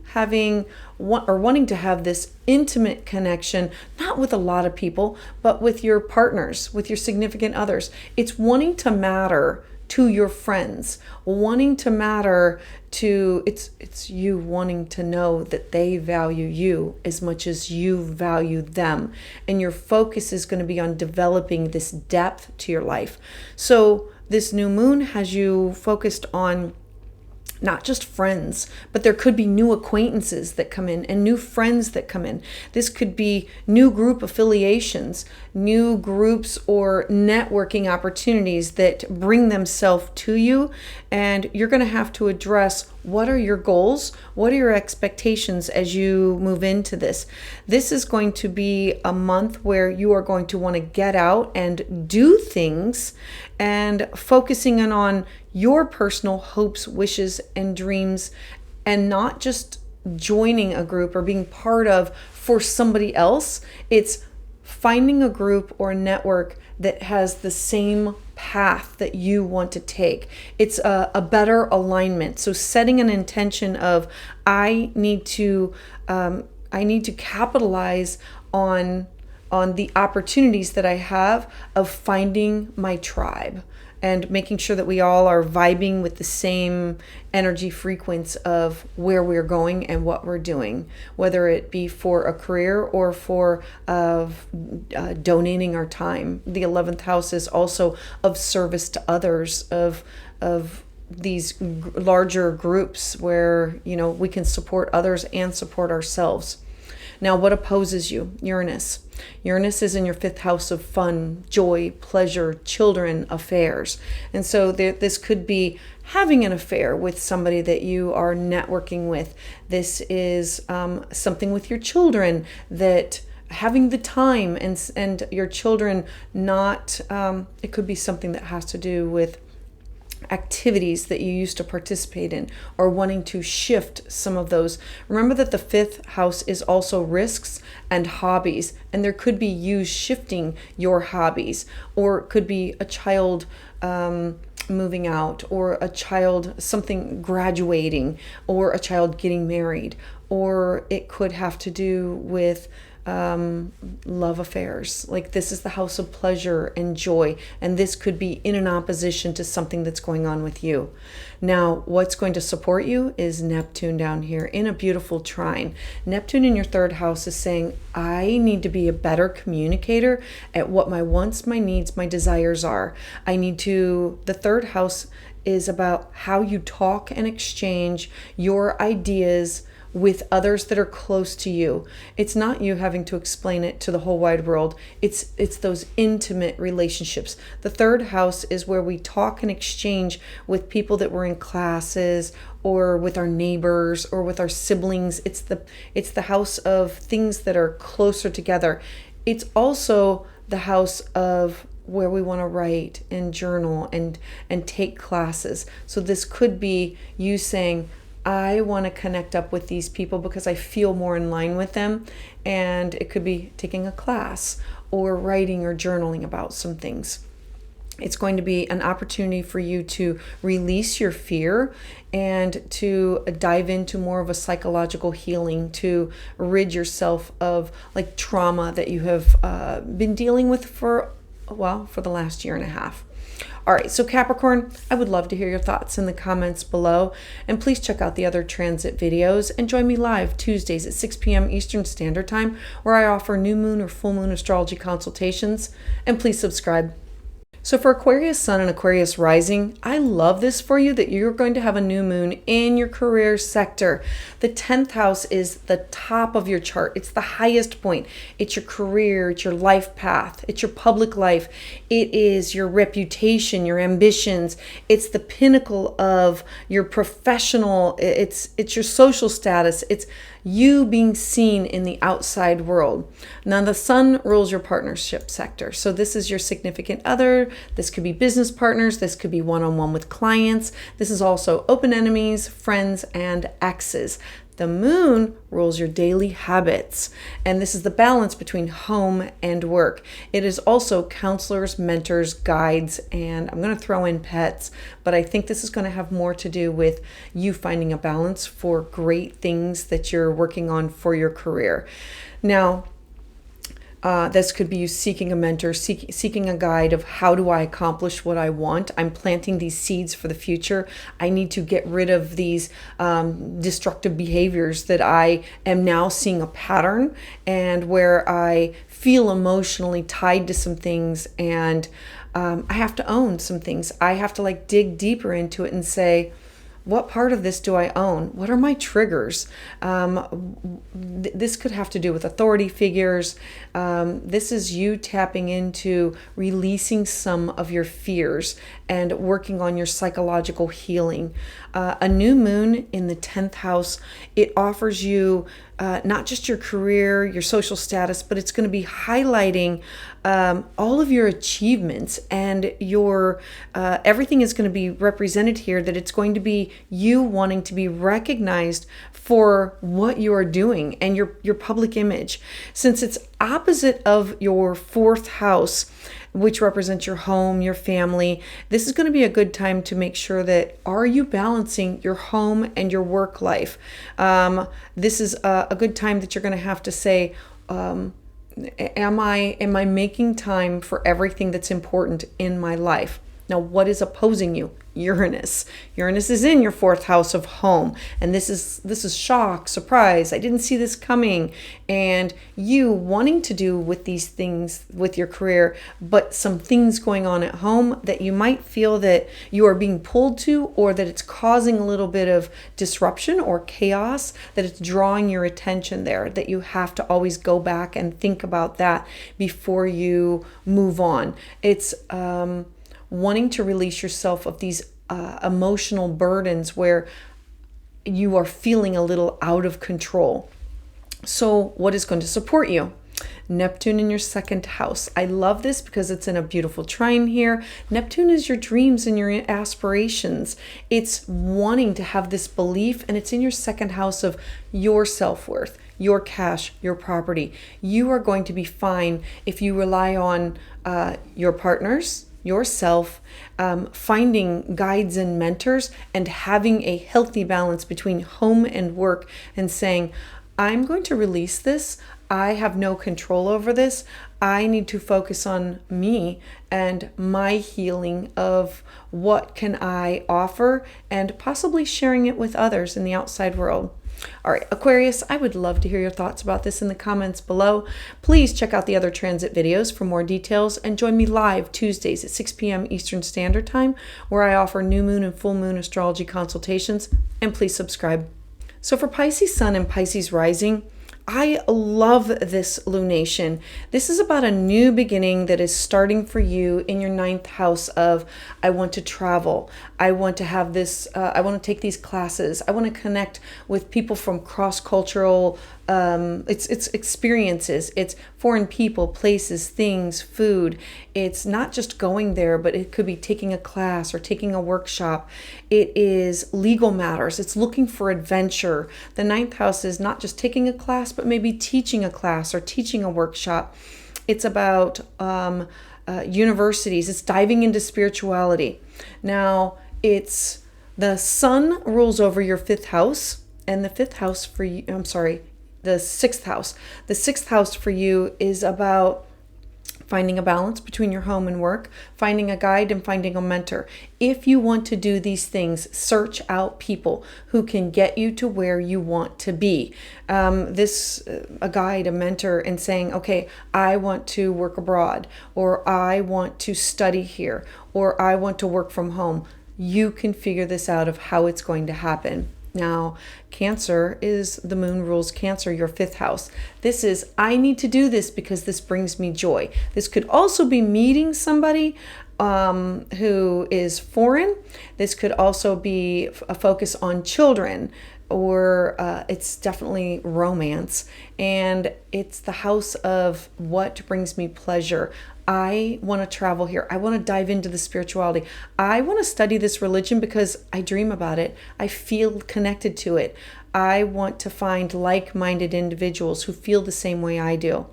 wanting to have this intimate connection, not with a lot of people, but with your partners, with your significant others. It's wanting to matter to your friends, wanting to matter to, it's you wanting to know that they value you as much as you value them. And your focus is going to be on developing this depth to your life. So this new moon has you focused on not just friends, but there could be new acquaintances that come in and new friends that come in. This could be new group affiliations, new groups or networking opportunities that bring themselves to you. And you're going to have to address, what are your goals? What are your expectations as you move into this? This is going to be a month where you are going to want to get out and do things, and focusing in on your personal hopes, wishes, and dreams, and not just joining a group or being part of for somebody else. It's finding a group or a network that has the same path that you want to take. It's a better alignment. So setting an intention of, I need to capitalize on the opportunities that I have of finding my tribe, and making sure that we all are vibing with the same energy frequency of where we're going and what we're doing, whether it be for a career or for donating our time. The 11th house is also of service to others, of these larger groups where, we can support others and support ourselves. Now, what opposes you? Uranus. Uranus is in your 5th house of fun, joy, pleasure, children, affairs. And so this could be having an affair with somebody that you are networking with. This is something with your children, that having the time and your children not, it could be something that has to do with activities that you used to participate in, or wanting to shift some of those. Remember that the 5th house is also risks and hobbies, and there could be you shifting your hobbies, or it could be a child moving out, or a child something graduating, or a child getting married, or it could have to do with love affairs. Like, this is the house of pleasure and joy, and this could be in an opposition to something that's going on with you. Now, what's going to support you is Neptune down here in a beautiful trine. Neptune in your 3rd house is saying, I need to be a better communicator at what my wants, my needs, my desires are. The 3rd house is about how you talk and exchange your ideas with others that are close to you. It's not you having to explain it to the whole wide world. It's those intimate relationships. The 3rd house is where we talk and exchange with people that we're in classes, or with our neighbors, or with our siblings. It's the house of things that are closer together. It's also the house of where we want to write and journal and take classes. So this could be you saying, I want to connect up with these people because I feel more in line with them. And it could be taking a class or writing or journaling about some things. It's going to be an opportunity for you to release your fear and to dive into more of a psychological healing, to rid yourself of like trauma that you have been dealing with for the last year and a half. All right, so Capricorn, I would love to hear your thoughts in the comments below. And please check out the other transit videos and join me live Tuesdays at 6 p.m. Eastern Standard Time, where I offer new moon or full moon astrology consultations. And please subscribe. So for Aquarius Sun and Aquarius Rising, I love this for you, that you're going to have a new moon in your career sector. The 10th house is the top of your chart. It's the highest point. It's your career, it's your life path, it's your public life. It is your reputation, your ambitions. It's the pinnacle of your professional, it's your social status. It's you being seen in the outside world. Now the sun rules your partnership sector. So this is your significant other. This could be business partners. This could be one-on-one with clients. This is also open enemies, friends, and exes. The moon rules your daily habits, and this is the balance between home and work. It is also counselors, mentors, guides, and I'm going to throw in pets, but I think this is going to have more to do with you finding a balance for great things that you're working on for your career. Now, this could be you seeking a mentor, seeking a guide of how do I accomplish what I want. I'm planting these seeds for the future. I need to get rid of these destructive behaviors that I am now seeing a pattern, and where I feel emotionally tied to some things, and I have to own some things. I have to dig deeper into it and say, what part of this do I own? What are my triggers? This could have to do with authority figures. This is you tapping into releasing some of your fears and working on your psychological healing. A new moon in the 10th house, it offers you not just your career, your social status, but it's going to be highlighting all of your achievements, and your everything is going to be represented here, that it's going to be you wanting to be recognized for what you are doing and your public image. Since it's opposite of your 4th house, which represents your home, your family, this is going to be a good time to make sure that, are you balancing your home and your work life? This is a good time that you're going to have to say, am I making time for everything that's important in my life? Now, what is opposing you? Uranus. Uranus is in your 4th house of home, and this is shock, surprise. I didn't see this coming, and you wanting to do with these things with your career, but some things going on at home that you might feel that you are being pulled to, or that it's causing a little bit of disruption or chaos, that it's drawing your attention there, that you have to always go back and think about that before you move on. It's wanting to release yourself of these emotional burdens where you are feeling a little out of control. So what is going to support you? Neptune in your 2nd house. I love this because it's in a beautiful trine here. Neptune is your dreams and your aspirations. It's wanting to have this belief, and it's in your 2nd house of your self-worth, your cash, your property. You are going to be fine if you rely on your partners, yourself, finding guides and mentors, and having a healthy balance between home and work, and saying, I'm going to release this. I have no control over this. I need to focus on me and my healing of what can I offer, and possibly sharing it with others in the outside world. All right, Aquarius, I would love to hear your thoughts about this in the comments below. Please check out the other transit videos for more details, and join me live Tuesdays at 6 p.m. Eastern Standard Time, where I offer new moon and full moon astrology consultations, and please subscribe. So for Pisces Sun and Pisces Rising, I love this lunation. This is about a new beginning that is starting for you in your 9th house of, I want to travel. I want to have this, I want to take these classes. I want to connect with people from cross-cultural it's experiences. It's foreign people, places, things, food. It's not just going there, but it could be taking a class or taking a workshop. It is legal matters. It's looking for adventure. The 9th house is not just taking a class, but maybe teaching a class or teaching a workshop. It's about universities. It's diving into spirituality. Now, it's the sun rules over your 5th house, and the 5th house for you, the 6th house. The 6th house for you is about finding a balance between your home and work, finding a guide, and finding a mentor. If you want to do these things, search out people who can get you to where you want to be. A guide, a mentor, and saying, okay, I want to work abroad, or I want to study here, or I want to work from home. You can figure this out of how it's going to happen. Now, Cancer is, the moon rules Cancer, your 5th house. This is, I need to do this because this brings me joy. This could also be meeting somebody who is foreign. This could also be a focus on children, or it's definitely romance. And it's the house of what brings me pleasure. I want to travel here. I want to dive into the spirituality. I want to study this religion because I dream about it. I feel connected to it. I want to find like-minded individuals who feel the same way I do.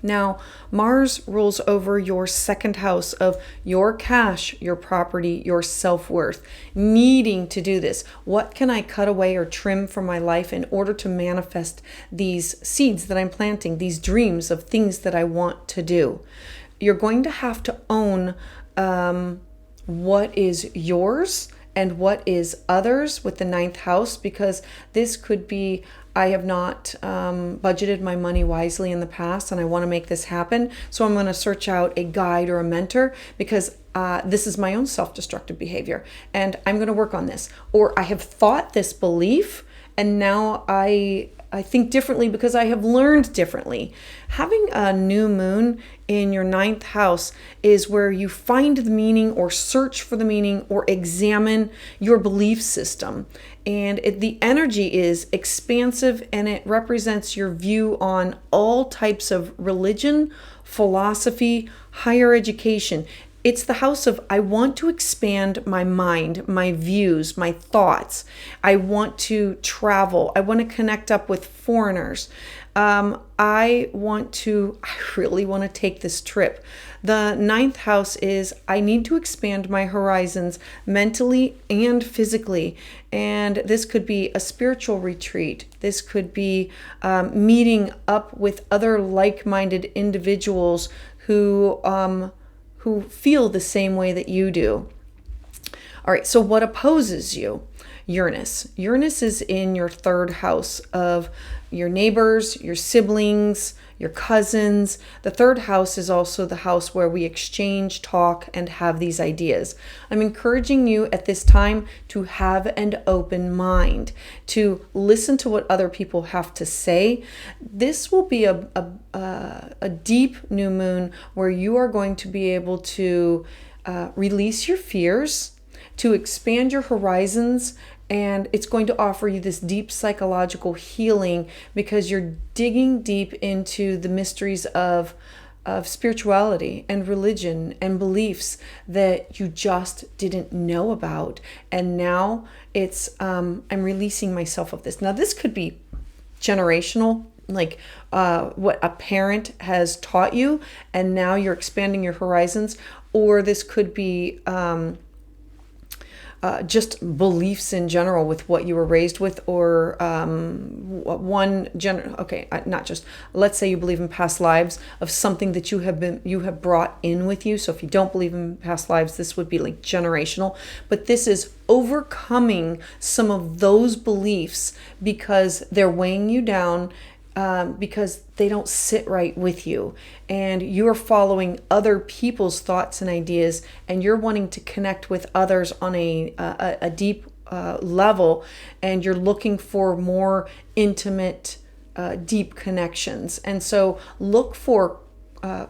Now, Mars rules over your 2nd house of your cash, your property, your self-worth. Needing to do this. What can I cut away or trim from my life in order to manifest these seeds that I'm planting, these dreams of things that I want to do? You're going to have to own what is yours and what is others with the 9th house, because this could be, I have not budgeted my money wisely in the past, and I want to make this happen. So I'm going to search out a guide or a mentor, because this is my own self-destructive behavior and I'm going to work on this. Or I have thought this belief and now I think differently because I have learned differently. Having a new moon in your 9th house is where you find the meaning or search for the meaning or examine your belief system. And the energy is expansive and it represents your view on all types of religion, philosophy, higher education. It's the house of, I want to expand my mind, my views, my thoughts. I want to travel. I want to connect up with foreigners. I really want to take this trip. The 9th house is, I need to expand my horizons mentally and physically. And this could be a spiritual retreat. This could be meeting up with other like-minded individuals who feel the same way that you do. All right, so what opposes you? Uranus. Uranus is in your 3rd house of your neighbors, your siblings, your cousins. The 3rd house is also the house where we exchange, talk, and have these ideas. I'm encouraging you at this time to have an open mind, to listen to what other people have to say. This will be a deep new moon where you are going to be able to release your fears, to expand your horizons, and it's going to offer you this deep psychological healing because you're digging deep into the mysteries of spirituality and religion and beliefs that you just didn't know about. And now it's, I'm releasing myself of this. Now, this could be generational, like what a parent has taught you, and now you're expanding your horizons, or this could be just beliefs in general with what you were raised with, or not just, let's say you believe in past lives of something that you have brought in with you. So if you don't believe in past lives, this would be like generational, but this is overcoming some of those beliefs because they're weighing you down, because they don't sit right with you, and you're following other people's thoughts and ideas, and you're wanting to connect with others on a deep level, and you're looking for more intimate, deep connections. And so look for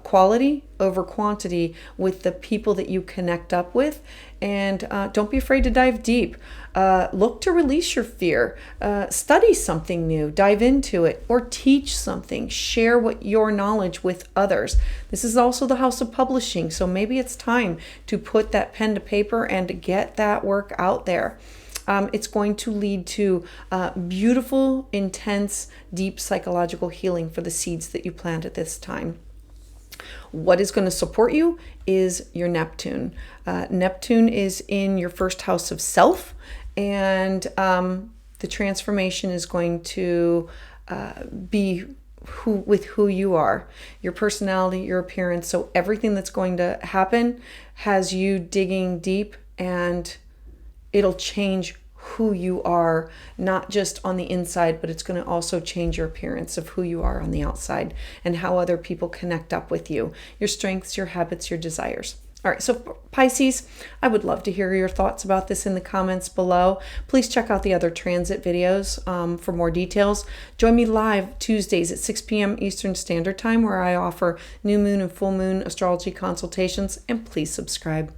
quality over quantity with the people that you connect up with, and don't be afraid to dive deep. Look to release your fear. Study something new, dive into it, or teach something. Share your knowledge with others. This is also the house of publishing, so maybe it's time to put that pen to paper and get that work out there. It's going to lead to beautiful, intense, deep psychological healing for the seeds that you plant at this time. What is going to support you is your Neptune. Neptune is in your 1st house of self, and the transformation is going to be who you are, your personality, your appearance. So everything that's going to happen has you digging deep, and it'll change who you are, not just on the inside, but it's going to also change your appearance of who you are on the outside and how other people connect up with you, your strengths, your habits, your desires. All right, so Pisces, I would love to hear your thoughts about this in the comments below. Please check out the other transit videos for more details. Join me live Tuesdays at 6 p.m. Eastern Standard Time, where I offer new moon and full moon astrology consultations, and please subscribe.